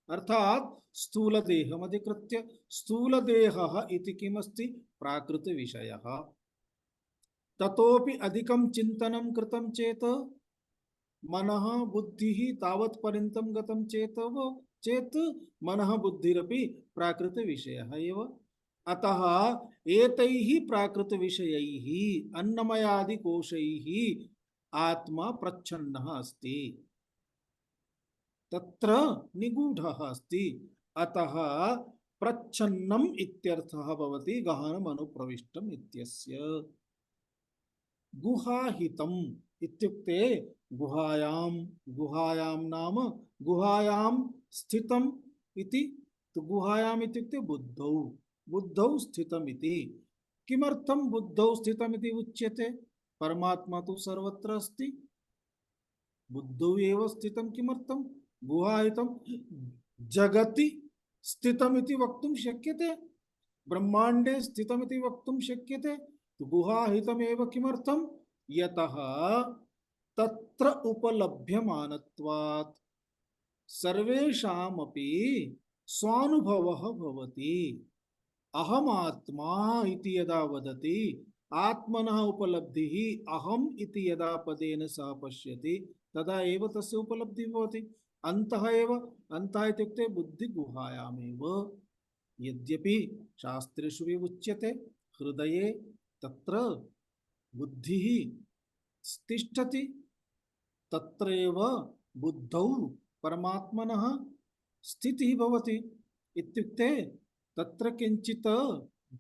अर्थात् स्थूलदेहमधिकृत्य। स्थूलदेहः इति किमस्ति? प्राकृत विषयः। ततोपि अधिकं चिन्तनं कृतं चेत् मनः बुद्धिः तावत् पर्यन्तं गतं चेत् मनः बुद्धिरपि प्राकृत विषयः एव। अतः एतैः प्राकृत विषयैः अन्नमयादि कोशैः आत्मा प्रच्छन्नः अस्ति, तत्र निगूढः अस्ति। अतः प्रच्छन्नम् इत्यर्थः भवति गहनम् अनुप्रविष्टम् इत्यस्य। गुहाहितम् इत्युक्ते गुहायां, गुहायां नाम गुहायां स्थितम् इति। तो गुहायाम् इत्युक्ते बुद्धौ, बुद्धौ स्थितम् इति। किमर्थं बुद्धौ स्थितम् इति उच्यते? परमात्मा तु सर्वत्र अस्ति, बुद्धौ एव स्थितं। किमर्थं? गुहाहितं जगति स्थितमिति वक्तुं शक्यते, ब्रह्मांडे स्थितमिति वक्तुं शक्यते। तो गुहाहितमेव किमर्थं? यतः तत्र उपलभ्यमानत्वात् सर्वेषामपि स्वानुभवः भवति। अहमात्मा इति यदा वदति, आत्मनः उपलब्धिः अहम् इति यदा पदेन सह पश्यति तदा एव तस्य उपलब्धिः भवति। अन्तः एव, अन्तः इत्युक्ते बुद्धिगुहायामेव। यद्यपि शास्त्रेषु उच्यते हृदये तत्र बुद्धिः तिष्ठति, तत्रैव बुद्धौ परमात्मनः स्थितिः भवति। इत्युक्ते तत्र किञ्चित्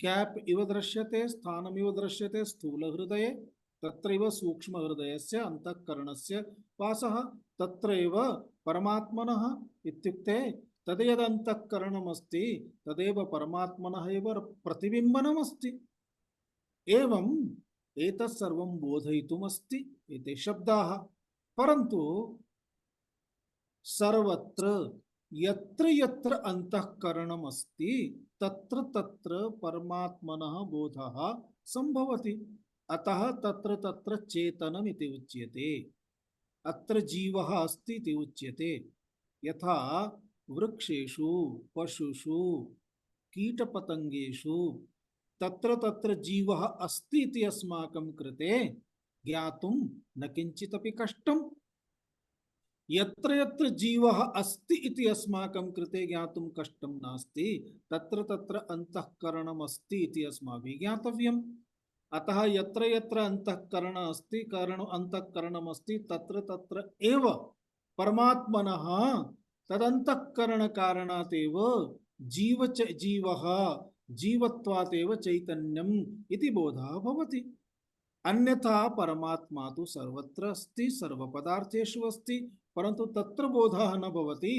गैप इव दृश्यते, स्थानमिव दृश्यते स्थूल हृदये, तत्रैव सूक्ष्म हृदयस्य अंतःकरणस्य वासः, तत्रैव परमात्मनः। इत्युक्ते तदेव अंतःकरणमस्ति तदेव परमात्मनः एव प्रतिबिम्बनमस्ति। एवं एतत् सर्वं बोधयितुमस्ति एते शब्दाः। परन्तु सर्वत्र यत्र यत्र अंतःकरणमस्ति तत्र तत्र परमात्मनः बोधः संभवति। अतः तत्र तत्र चेतनमिति उच्यते, अत्र जीवः अस्ति इति उच्यते। यथा वृक्षेषु, पशुषु, कीटपतंगेषु तत्र तत्र जीवः अस्ति इति अस्माकं कृते ज्ञातुं न किञ्चिदपि कष्टम्। यत्र यत्र जीवः अस्ति इति अस्माकं कृते ज्ञातुं कष्टं नास्ति, तत्र तत्र अंतःकरणम् अस्ति इति अस्माभिः ज्ञातव्यम्। अतः यत्र यत्र अंतःकरण अस्ति, अंतःकरणम् अस्ति, तत्र तत्र एव परमात्मनः तदंतःकरण कारणात् एव जीवः जीवत्वात् एव चैतन्यम् इति बोधः भवति। अन्यथा परमात्मा तु सर्वत्र अस्ति, सर्वपदार्थेषु अस्ति, परन्तु तत्र बोधः न भवति।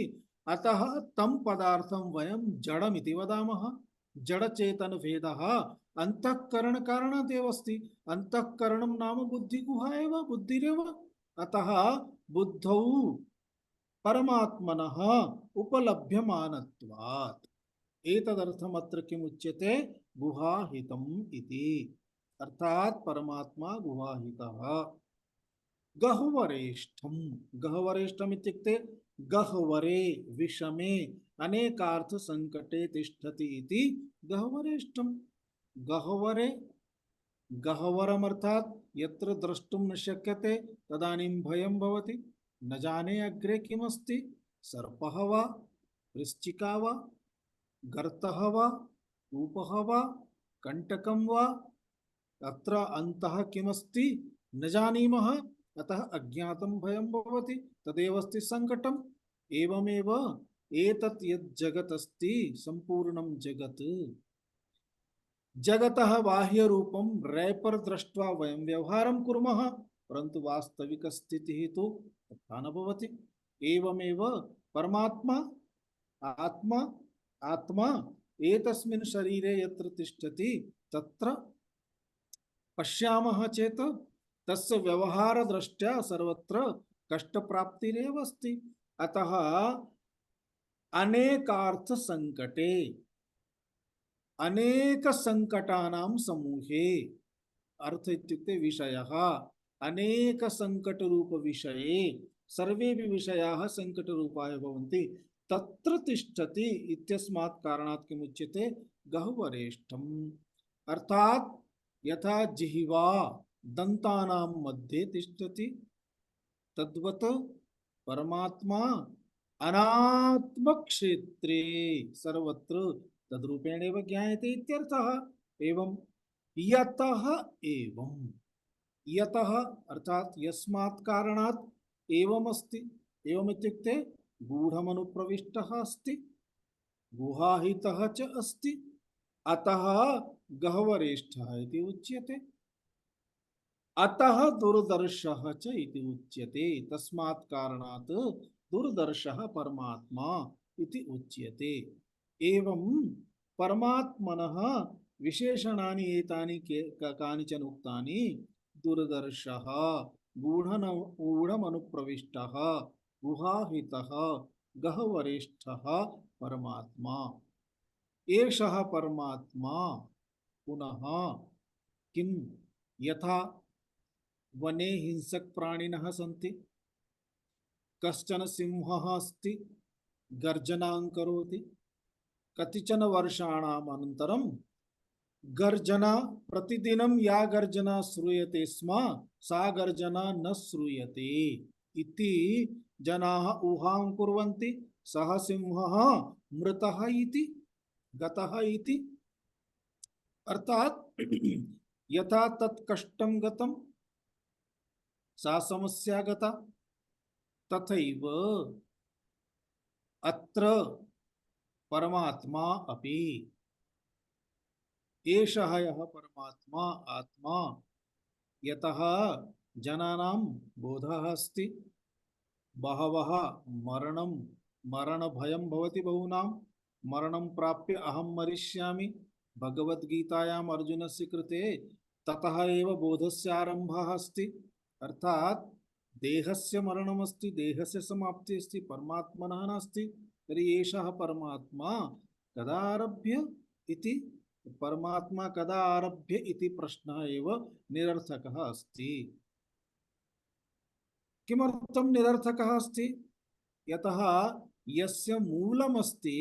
अतः तं पदार्थं वयं जडमिति वदामः। जडचेतन भेदः अंतःकरण कारणात् एव अस्ति। अंतःकरणं नाम बुद्धिगुहा एव, बुद्धिरेव। अतः बुद्धौ परमात्मनः उपलभ्यमानत्वात् एतदर्थमत्र किमुच्यते गुहाहितम् इति, अर्थात परमात्मा गुहाहितः। गह्वरेष्ठम, गह्वरेष्ठम इत्युक्ते गह्वरे विषमे अनेकार्थ संकटे तिष्ठति इति गह्वरेष्ठम। गह्वरे, गह्वरम अर्थात यत्र द्रष्टुम न शक्यते तदानीं भयं भवति, न जाने अग्रे किमस्ति, सर्पः वा वृश्चिका वा गर्तः वा कूपः वा कंटकं वा, अत्र अन्तः किमस्ति न जानीमः, अतः अज्ञातं भयं भवति, तदेव अस्ति संकटम्। एवमेव एतत् यत् जगत् अस्ति सम्पूर्णं जगत्, जगतः बाह्य रूपं रैपर दृष्ट्वा वयं व्यवहारं कुर्मः, परन्तु वास्तविक स्थितिः तु तथा न भवति। एवमेव परमात्मा आत्मा आत्मा एतस्मिन् शरीरे यत्र तिष्ठति तत्र पश्यामः चेत् तस्य व्यवहार दृष्ट्या सर्वत्र कष्टप्राप्तिरेव अस्ति। अतः अनेकार्थ संकटे, अनेक संकटानां समूहे, अर्थ इत्युक्ते विषयः, अनेक संकट रूप विषये सर्वेपि विषयाः संकट रूपाय भवन्ति, तत्र तिष्ठति इत्यस्मात् कारणात् किमुच्यते गह्वरेष्ठम्। अर्थात यथा जिह्वा दन्तानां मध्ये तिष्ठति तद्वत् परमात्मा अनात्म क्षेत्रे सर्वत्र तद्रूपेणैव ज्ञायते इत्यर्थः। एवं यतः एवं, यतः अर्थात यस्मात् कारणात् एवम् अस्ति, एवम् इत्युक्ते गूढ़मनुप्रविष्टः अस्ति, गुहाहितः च अस्ति, अतः गह्वरेष्ठः इति उच्यते, अतः दुर्दर्शः च इति उच्यते, तस्मात् कारणात् दुर्दर्शः परमात्मा इति उच्यते। एवं परमात्मनः विशेषणानि एतानि कानिचन उक्तानि, दुर्दर्शः, गूढ़मनुप्रविष्टः, गुहाहितः, गह्वरेष्ठः परमात्मा। एषः परमात्मा पुनः किं यथा वने हिंसक प्राणिनः सन्ति, कश्चन सिंहः अस्ति गर्जनां करोति, कतिचन वर्षाणाम् अनन्तरं गर्जना, प्रतिदिनं या गर्जना श्रूयते स्म सा गर्जना न श्रूयते इति जनाः ऊहां कुर्वन्ति, सः सिंहः मृतः इति, गतः इति। अर्थात यथा तत् कष्टं गतं, सा समस्या गता, तथैव अत्र परमात्मा अपि, एषः यः परमात्मा आत्मा, यतः जनानां बोधः अस्ति, बहवः मरणभयं भवति बहुनां, मरणं प्राप्य अहं मरिष्यामि, भगवद्गीतायाम् अर्जुनस्य कृते ततः एव बोधस्य आरम्भः अस्ति। अर्थात देहस्य मरणमस्ति, देहस्य समाप्तिः अस्ति, परमात्मनः नास्ति। तर्हि एषः परमात्मा कदा आरभ्य इति, परमात्मा कदा आरभ्य इति प्रश्नः एव निरर्थकः अस्ति। किमर्थं निरर्थकः अस्ति? यतः यस्य मूलमस्ति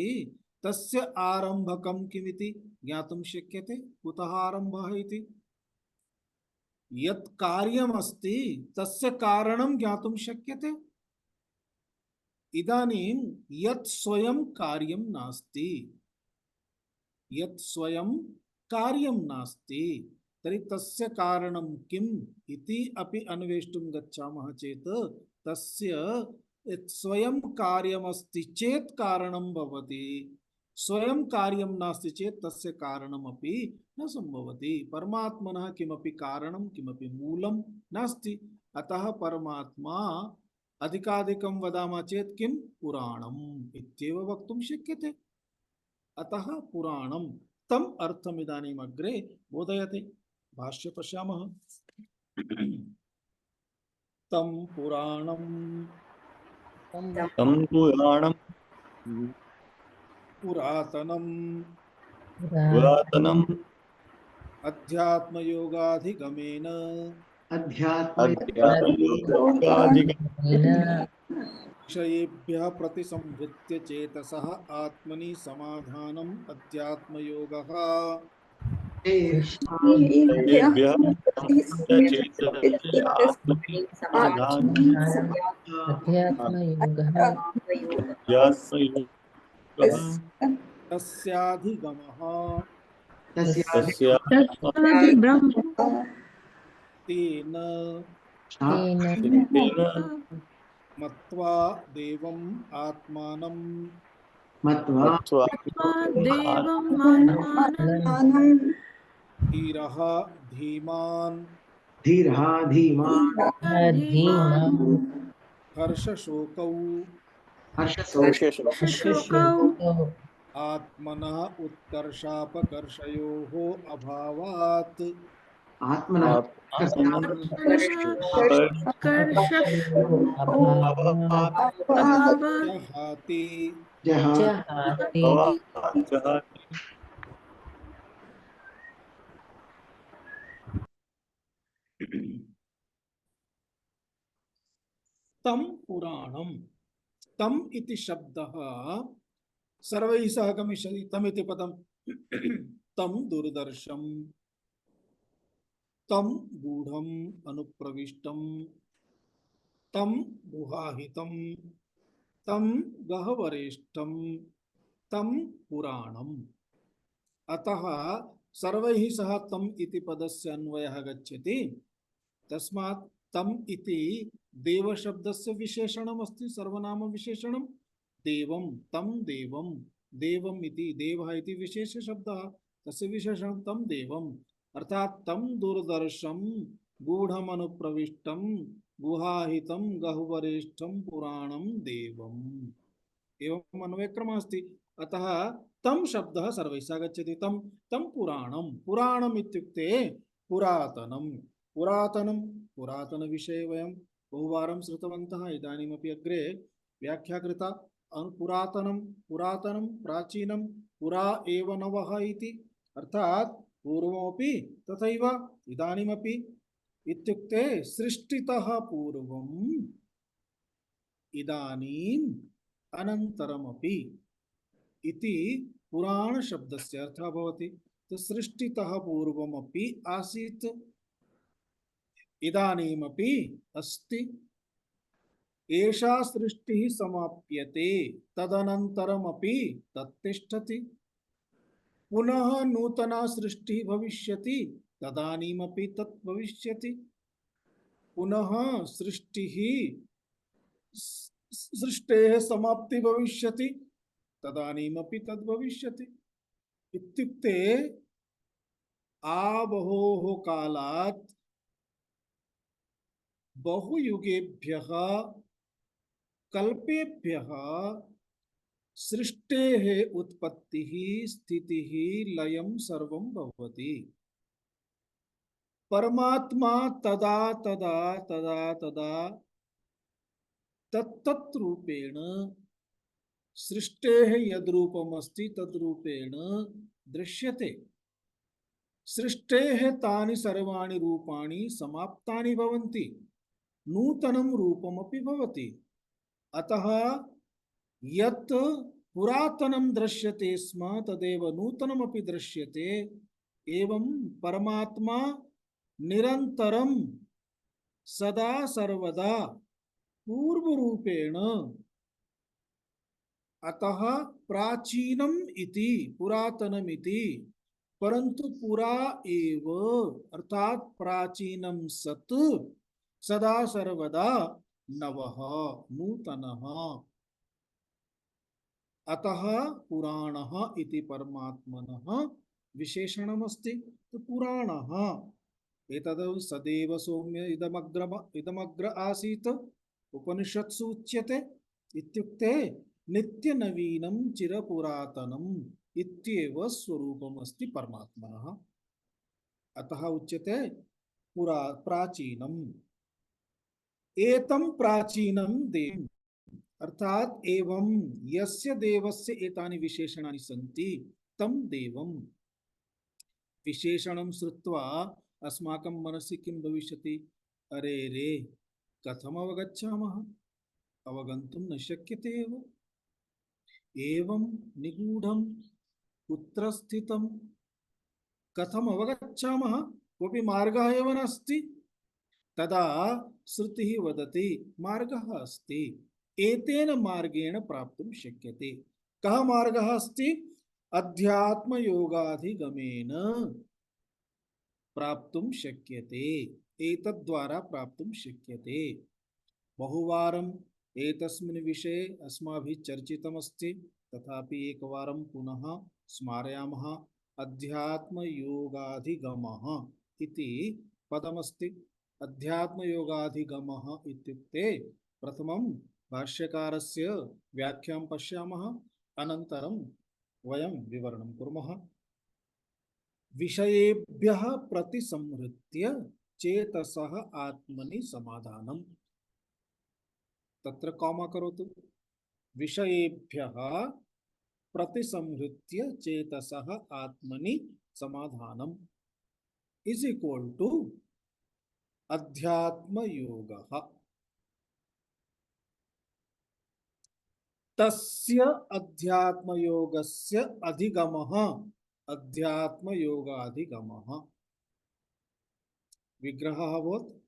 तस्य आरम्भकं किमिति ज्ञातुं शक्यते, कुतः आरम्भः इति। यत् कार्यमस्ति तस्य कारणं ज्ञातुं शक्यते। इदानीं यत् स्वयं कार्यं नास्ति, यत् स्वयं कार्यं नास्ति, तर्हि तस्य कारणं किम् इति अपि अन्वेष्टुं गच्छामः चेत् तस्य स्वयं कार्यमस्ति चेत् कारणं भवति, स्वयं कार्यं नास्ति चेत् तस्य कारणमपि न सम्भवति। परमात्मनः किमपि कारणं किमपि मूलं नास्ति, अतः परमात्मा अधिकाधिकं वदामः चेत् किं पुराणम् इत्येव वक्तुं शक्यते। अतः पुराणं तम् अर्थम् इदानीम् अग्रे बोधयते। भाष्य पश्यामः। तं पुराणं तं पुराणं पुरातनम् पुरातनम् अध्यात्मयोगाधिगमेन अध्यात्म अध्यात्मयोगाधिगमेन विषयेभ्यः प्रतिसंहृत्य चेतसः आत्मनि समाधानम् अध्यात्मयोगः तेभ्यः चेतसि आत्मनि समाधानं अध्यात्मयोगः अध्यात्मयोगः तस्याधिगमः तस्यादि तत्त्वादिब्रह्म तेन तेन तेन मत्वा देवम् आत्मानं मत्वा मत्वा देवम् आत्मानं धीरः धीमान् धीरः धीमान् धीमान् हर्षशोकौ हर्षशोक शोकौ आत्मनः उत्कर्षापकर्षयोः अभावात् आत्मनः कर्ष अभावात् अभावात् जहाति जहाति जहाति तं पुराणं तम् इति शब्दः सर्वैः सह गमिष्यति तमिति पदं तं दुर्दर्शं तं गूढम् अनुप्रविष्टं तं गुहाहितं तं गह्वरेष्ठं तं पुराणम् अतः सर्वैः सह तम् इति पदस्य अन्वयः गच्छति तस्मात् तम् इति देवशब्दस्य विशेषणम् अस्ति सर्वनाम विशेषणं देवं तं देवं देवम् इति देवः इति विशेष शब्दः तस्य विशेषणं तं देवम् अर्थात् तं दुर्दर्शं गूढमनुप्रविष्टं गुहाहितं गह्वरेष्ठं पुराणं देवम् एवम् अन्वयक्रमः अस्ति अतः तं शब्दः सर्वैः सह गच्छति तं तं पुराणं पुराणम् इत्युक्ते पुरातनं पुरातनं पुरातनविषये वयं बहुवारं श्रुतवन्तः इदानीमपि अग्रे व्याख्या कृता पुरातनं पुरातनं प्राचीनं पुरा एव नवः इति अर्थात् पूर्वमपि तथैव इदानीमपि इत्युक्ते सृष्टितः पूर्वम् इदानीम् अनन्तरमपि इति पुराण शब्दस्य अर्थः भवति तो सृष्टितः पूर्वमपि आसीत् इदानीमपि अस्ति एषा सृष्टिः समाप्यते तदनन्तरमपि तत्तिष्ठति पुनः नूतना सृष्टिः भविष्यति तदानीमपि तत् भविष्यति पुनः सृष्टेः समाप्ति भविष्यति तदानीमपि तद् भविष्यति इत्युक्ते आबहोः कालात् बहुयुगेभ्यः कल्पेभ्यः सृष्टेः उत्पत्तिः स्थितिः लयं सर्वं भवति परमात्मा तदा तदा तदा तदा तत्तत् रूपेण सृष्टेः यद्रूपमस्ति तद्रूपेण दृश्यते सृष्टेः तानि सर्वाणि रूपाणि समाप्तानि भवन्ति नूतनं रूपमपि भवति अतः यत् पुरातनं दृश्यते स्म तदेव नूतनमपि दृश्यते एवं परमात्मा निरन्तरं सदा सर्वदा पूर्वरूपेण अतः प्राचीनम् इति पुरातनमिति परन्तु पुरा एव अर्थात् प्राचीनं सत् सदा सर्वदा नवः नूतनः अतः पुराणः इति परमात्मनः विशेषणमस्ति तो पुराणः एतद् सदैव सौम्य इदमग्र आसीत् उपनिषत्सु उच्यते इत्युक्ते नित्यनवीनं चिरपुरातनम् इत्येव स्वरूपमस्ति परमात्मनः अतः उच्यते प्राचीनम् एतं प्राचीनं देवम् अर्थात एवं यस्य देवस्य एतानि विशेषणानि सन्ति तं देवं विशेषणं श्रुत्वा अस्माकं मनसि किं भविष्यति? अरे रे, कथम अवगच्छामः? अवगन्तुं न शक्यते एव। एवं निगूढं कुत्र स्थितं कथम अवगच्छामः? कोऽपि मार्गः एव नास्ति। तदा श्रुतिः वदति मार्गः अस्ति, एतेन मार्गेण प्राप्तुं शक्यते। कः मार्गः अस्ति? अध्यात्मयोगाधिगमेन प्राप्तुं शक्यते, एतद्द्वारा प्राप्तुं शक्यते। बहुवारम् एतस्मिन् विषये अस्माभिः चर्चितमस्ति, तथापि एकवारं पुनः स्मारयामः। अध्यात्मयोगाधिगमः इति पदमस्ति। अध्यात्मयोगाधिगमः इत्युक्ते प्रथमं भाष्यकारस्य व्याख्यां पश्यामः, अनन्तरं वयं विवरणं कुर्मः। विषयेभ्यः प्रतिसंहृत्य चेतसः आत्मनि समाधानम्। तत्र कॉमा करोतु। विषयेभ्यः प्रतिसंहृत्य चेतसः आत्मनि समाधानम् इज इक्वल टू अध्यात्मयोगः। तस्य अध्यात्मयोगस्य अधिगमः अध्यात्मयोगाधिगमः। विग्रहः अभवत्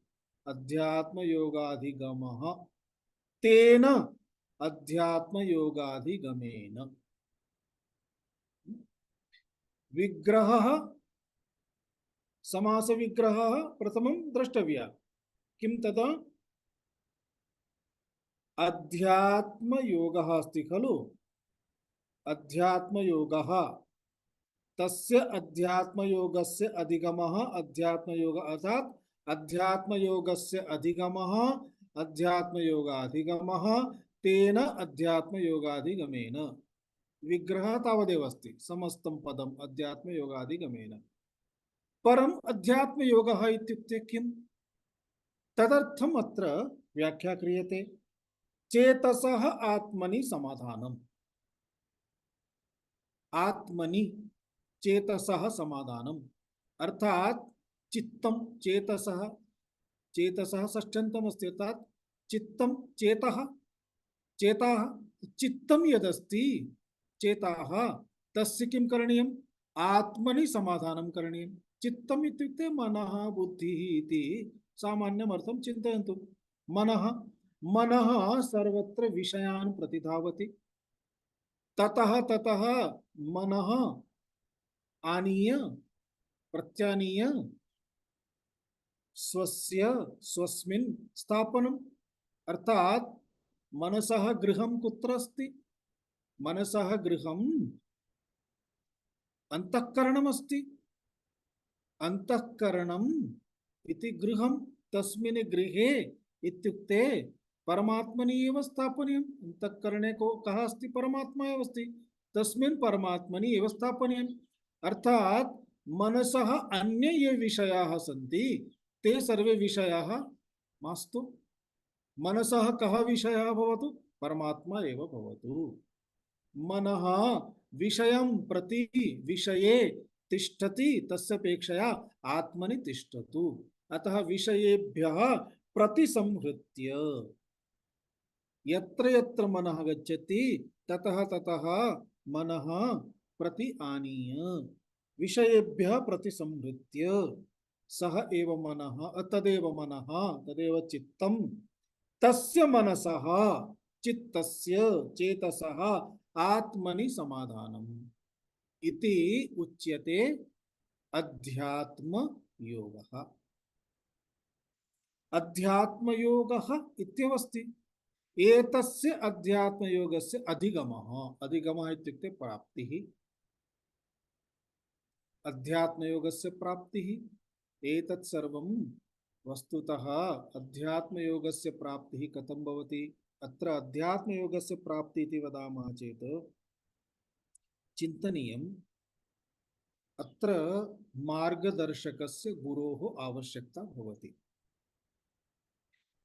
अध्यात्मयोगाधिगमः तेन अध्यात्मयोगाधिगमेन। विग्रहः समास विग्रहः प्रथमं द्रष्टव्यः। किं तदा? अध्यात्मयोगः अस्ति खलु, अध्यात्मयोगः, तस्य अध्यात्मयोगस्य अधिगमः अध्यात्मयोग, अर्थात अध्यात्मयोगस्य अधिगमः अध्यात्मयोगाधिगमः तेन अध्यात्मयोगाधिगमेन। विग्रहः तावदेव अस्ति, समस्तं पदम् अध्यात्मयोगाधिगमेन। परम् अध्यात्मयोगः इत्युक्ते किम्? तदर्थम् अत्र व्याख्या क्रियते। चेतसः आत्मनि समाधानम्। आत्मनि चेतसः समाधानम् अर्थात चित्तं चेतसः, चेतसः षष्ठ्यन्तम् अस्ति, अर्थात चित्तं चेतः, चेताः चित्तं यदस्ति चेताः तस्य किं करणीयम्? आत्मनि समाधानं करणीयम्। चित्तम् इत्युक्ते मनः बुद्धिः इति सामान्यम् अर्थं चिन्तयन्तु। मनः मनः सर्वत्र विषयान् प्रतिधावति। ततः ततः मनः आनीय प्रत्यानीय स्वस्मिन् स्थापनम्। अर्थात मनसः गृहं कुत्र अस्ति? मनसः गृहम् अंतःकरणमस्ति। अंतःकरणम् इति गृहं, तस्मिन् गृहे इत्युक्ते परमात्मनि एव स्थापनीयम्। अंतःकरणे को कः अस्ति? परमात्मा एव अस्ति, तस्मिन् परमात्मनि एव स्थापनीयम्। अर्थात मनसः अन्य ये विषयाः सन्ति ते सर्वे विषयाः मास्तु। मनसः कः विषयः भवतु? परमात्मा एव भवतु। मनः विषयं प्रति विषये तिष्ठति, तस्य अपेक्षया आत्मनि तिष्ठतु। अतः विषयेभ्यः प्रतिसंहृत्य यत्र यत्र मनः गच्छति ततः ततः मनः प्रति आनीय विषयेभ्यः प्रतिसंहृत्य सह एव मनः, तदेव मनः, तदेव चित्तं, तस्य मनसः चित्तस्य चेतसः आत्मनि समाधानम् इति उच्यते अध्यात्म योगः। अध्यात्मयोगः इत्यवस्ति। एतस्य अध्यात्मयोगस्य अधिगमः, अधिगमः इत्युक्ते प्राप्तिः। अध्यात्मयोगस्य प्राप्तिः एतत् सर्वं वस्तुतः अध्यात्मयोगस्य प्राप्तिः कथं भवति? अत्र अध्यात्मयोगस्य प्राप्ति इति वदामः चेत् चिन्तनीयम्, अत्र मार्गदर्शकस्य गुरोः आवश्यकता भवति।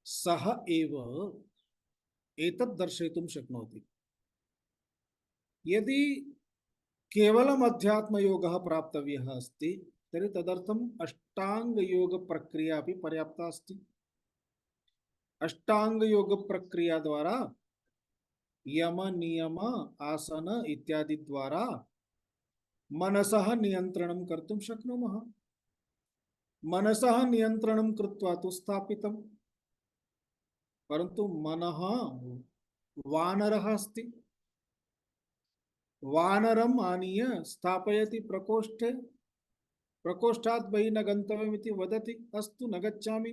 सः एव एतत् दर्शयितुं शक्नोति। यदि केवलम् अध्यात्मयोगः प्राप्तव्यः अस्ति तर्हि तदर्थम् अष्टाङ्गयोगप्रक्रिया अपि पर्याप्ता अस्ति। अष्टाङ्गयोगप्रक्रिया द्वारा यम नियम आसन इत्यादि द्वारा मनसः नियन्त्रणं कर्तुं शक्नुमः। मनसः नियन्त्रणं कृत्वा तु स्थापितं, परन्तु मनः वानरः अस्ति। वानरम् आनीय स्थापयति प्रकोष्ठे, प्रकोष्ठात् बहिः न गन्तव्यमिति वदति, अस्तु न गच्छामि,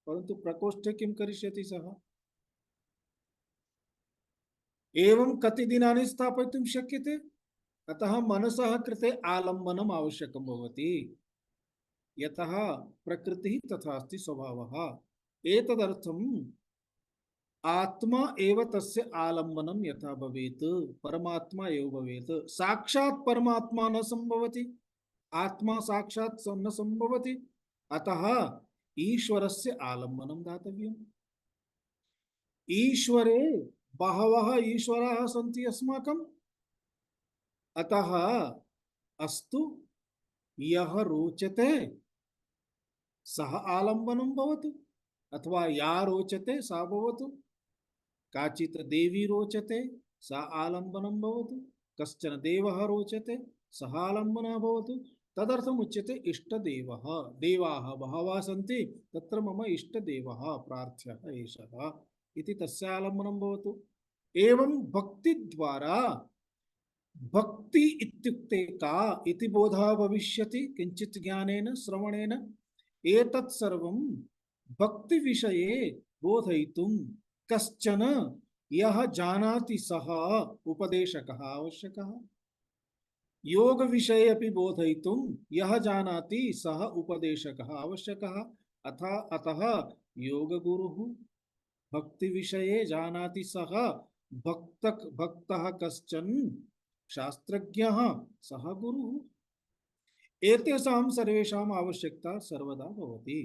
परन्तु प्रकोष्ठे किं करिष्यति सः? एवं कति दिनानि स्थापयितुं शक्यते? अतः मनसः कृते आलम्बनम् आवश्यकं भवति। यतः प्रकृतिः तथा अस्ति स्वभावः। एतदर्थम् आत्मा एव तस्य आलम्बनं यथा भवेत्, परमात्मा एव भवेत्। साक्षात् परमात्मा न संभवति, आत्मा साक्षात् न संभवति, अतः ईश्वरस्य आलम्बनं दातव्यम्। ईश्वरे बहवः ईश्वराः सन्ति अस्माकम्, अतः अस्तु यः रोचते सः आलम्बनं भवतु, अथवा या रोचते सा भवतु। काचित् देवी रोचते सा आलम्बनं भवतु, कश्चन देवः रोचते सः आलम्बनः भवतु। तदर्थम् उच्यते इष्टदेवः। देवाः बहवः सन्ति, तत्र मम इष्टदेवः प्रार्थ्यः एषः इति तस्य आलम्बनं भवतु। एवं भक्ति द्वारा, भक्ति इत्युक्ते का इति बोधः भविष्यति किंचित् ज्ञानेन श्रवणेन। एतत् सर्वं भक्ति विषये बोधयितुं कश्चन यः जानाति सः उपदेशकः आवश्यकः। योग विषये अपि बोधयितुं यः जानाति सः उपदेशकः आवश्यकः। अतः योगगुरुः, भक्ति विषये जानाति सः भक्तः कश्चन शास्त्रज्ञः सः गुरुः। एतेषां सर्वेषाम् आवश्यकता सर्वदा भवति।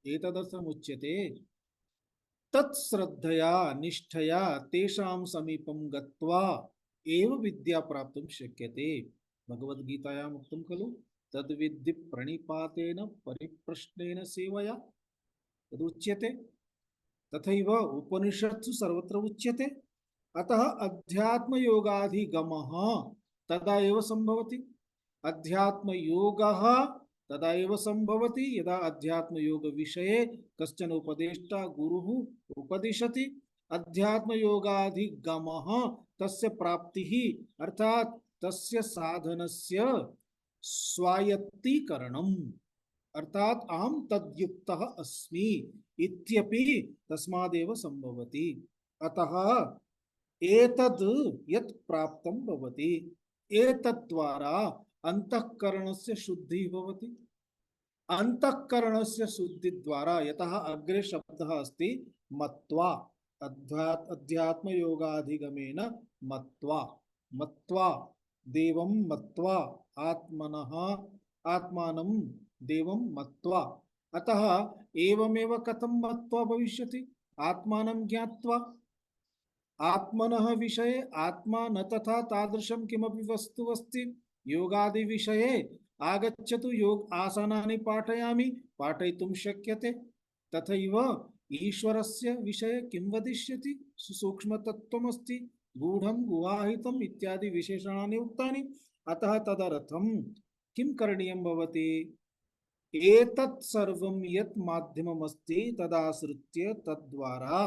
एतदर्थम् उच्यते तत्श्रद्धया निष्ठया तेषां समीपं गत्वा एव विद्या प्राप्तुं शक्यते। भगवद्गीतायाम् उक्तं खलु, तद्विद्धि प्रणिपातेन परिप्रश्नेन सेवया तदुच्यते। तथैव उपनिषत्सु सर्वत्र उच्यते। अतः अध्यात्मयोगाधिगमः तदा एव संभवति। अध्यात्मयोगः तदा एव संभवति यदा अध्यात्मयोग विषये कश्चन उपदेष्टा गुरुः उपदिशति। अध्यात्मयोगाधिगमः तस्य प्राप्तिः अर्थात तस्य साधनस्य स्वायत्तीकरणम्, अर्थात अहं तद्युक्तः अस्मि इत्यपि तस्मादेव संभवति। अतः एतद् यत् प्राप्तं भवति, एतद्द्वारा अंतःकरणस्य शुद्धिः भवति। अंतःकरणस्य शुद्धि द्वारा, यतः अग्रे शब्दः अस्ति मत्वा, अध्यात्मयोगाधिगमेन मत्वा, मत्वा देवं मत्वा, आत्मनः आत्मानं देवं मत्वा। अतः एवमेव कथं मत्वा भविष्यति? आत्मानं ज्ञात्वा। आत्मनः विषये आत्मा न तथा तादृशं किमपि वस्तु अस्ति। योगादि विषये आगच्छतु, योग आसनानि पाठयामि, पाठयितुं शक्यते। तथैव ईश्वरस्य विषये किं वदिष्यति? सूक्ष्मतत्त्वमस्ति, गूढं गुहाहितम् इत्यादि विशेषणानि उक्तानि। अतः तदर्थं किं करणीयं भवति? एतत् सर्वं यत् माध्यममस्ति तदाश्रित्य तद्द्वारा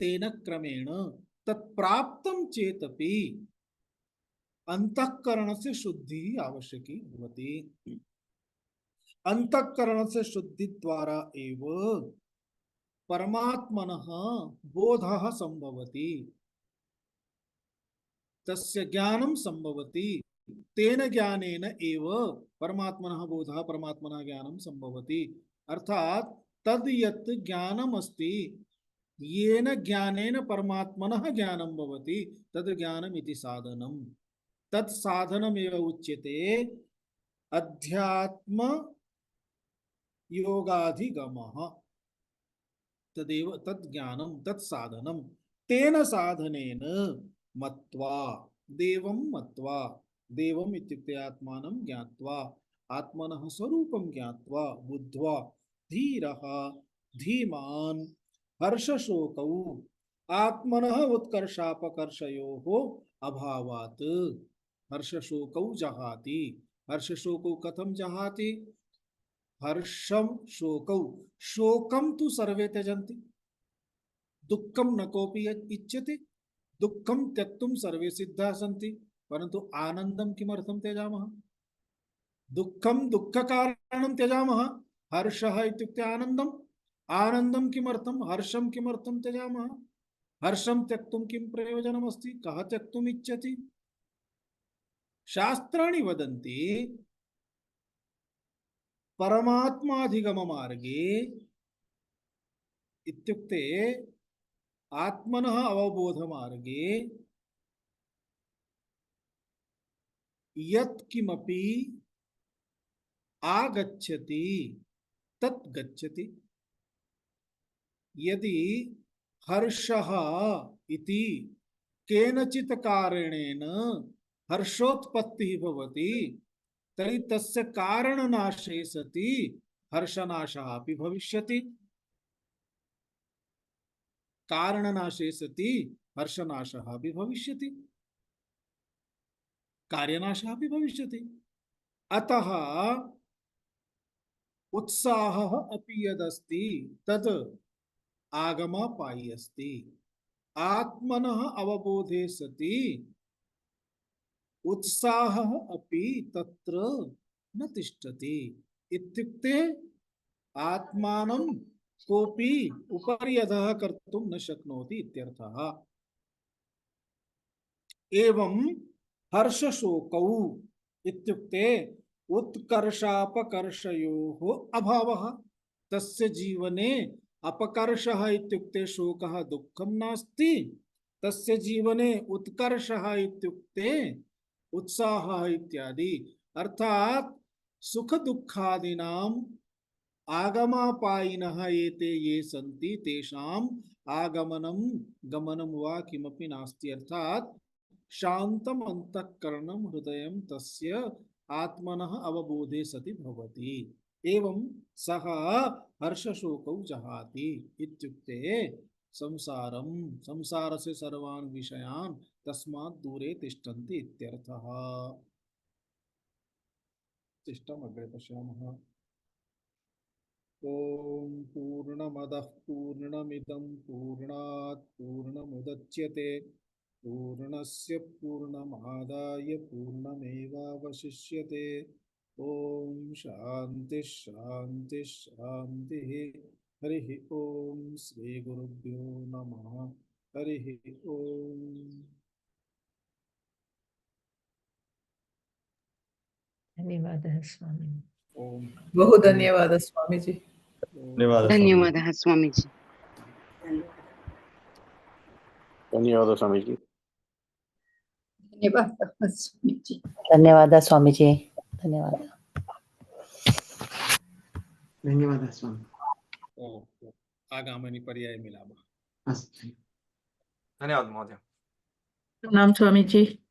तेन क्रमेण तत्प्राप्तं चेदपि अंतःकरणस्य शुद्धिः आवश्यकी भवति। अंतःकरणस्य शुद्धि द्वारा एव परमात्मनः बोधः संभवति, तस्य ज्ञानं संभवति। तेन ज्ञानेन एव परमात्मनः बोधः, परमात्मनः ज्ञानं संभवति। अर्थात तद् यत् ज्ञानम् अस्ति, येन ज्ञानेन परमात्मनः ज्ञानं भवति, तद् ज्ञानम् इति साधनम्। तत् साधनमेव उच्यते अध्यात्म योगाधिगमः। तदेव तत् ज्ञानं, तत् साधनम्। तेन साधनेन मत्वा देवम् इत्युक्ते आत्मानं ज्ञात्वा आत्मनः स्वरूपं ज्ञात्वा बुद्ध्वा धीरः धीमान् हर्षशोकौ आत्मनः उत्कर्षापकर्षयोः अभावात् हर्षशोकौ जहाति। हर्षशोकौ कथं जहाति? हर्षं शोकौ, शोकं तु सर्वे त्यजन्ति, दुःखं न कोऽपि इच्छति, दुःखं त्यक्तुं सर्वे सिद्धाः सन्ति, परन्तु आनन्दं किमर्थं त्यजामः? दुःखं दुःखकारणं त्यजामः। हर्षः इत्युक्ते आनन्दम्, आनन्दं किमर्थं? हर्षं किमर्थं त्यजामः? हर्षं त्यक्तुं किं प्रयोजनमस्ति? कः त्यक्तुम् इच्छति? शास्त्राणि वदन्ति परमात्माधिगम मार्गे इत्युक्ते आत्मनः अवबोध मार्गे यत् किमपि आगच्छति तत् गच्छति। यदि हर्षः इति केनचित् कारणेन हर्षोत्पत्तिः भवति तर्हि तस्य कारणनाशे सति हर्षनाशः अपि भविष्यति। कारणनाशे सति हर्षनाशः अपि भविष्यति, कार्यनाशः अपि भविष्यति। अतः उत्साहः अपि यदस्ति तद् आगमापायी अस्ति। आत्मनः अवबोधे सति उत्साहः अपि तत्र न तिष्ठति। इत्युक्ते आत्मानं कोऽपि उपरि अधः कर्तुं न शक्नोति इत्यर्थः। एवं हर्षशोकौ इत्युक्ते उत्कर्षापकर्षयोः अभावः। तस्य जीवने अपकर्षः इत्युक्ते शोकः दुःखं नास्ति, तस्य जीवने उत्कर्षः इत्युक्ते उत्साहः इत्यादि, अर्थात सुख दुःखादीनाम् आगमापायिनः एते ये सन्ति तेषाम् आगमनं गमनं वा किमपि नास्ति। अर्थात शान्तम् अंतःकरणं हृदयं तस्य आत्मनः अवबोधे सति भवति। एवं सः हर्षशोकौ जहाति इत्युक्ते संसारस्य सर्वान् विषयान् तस्मात् दूरे तिष्ठन्ति इत्यर्थः। तिष्ठम् अग्रे पश्यामः। ओम पूर्णमदः पूर्णमिदं पूर्णात् पूर्णमुदच्यते पूर्णस्य पूर्णमादाय पूर्णमेवावशिष्यते। ओम शांति शांति शांतिः। हरिः ओम श्री गुरुभ्यो नमः। हरिः ओम। धन्यवादः स्वामी। ओम बहु धन्यवादः स्वामीजी। धन्यवादः स्वामीजी। धन्यवादः स्वामीजी। धन्यवादः स्वामीजी। धन्यवादः स्वामीजी। धन्यवादः। धन्यवादः स्वामी। आगामिनि पर्याये मिलामः। अस्तु। धन्यवाद महोदय। प्रणाम स्वामीजी।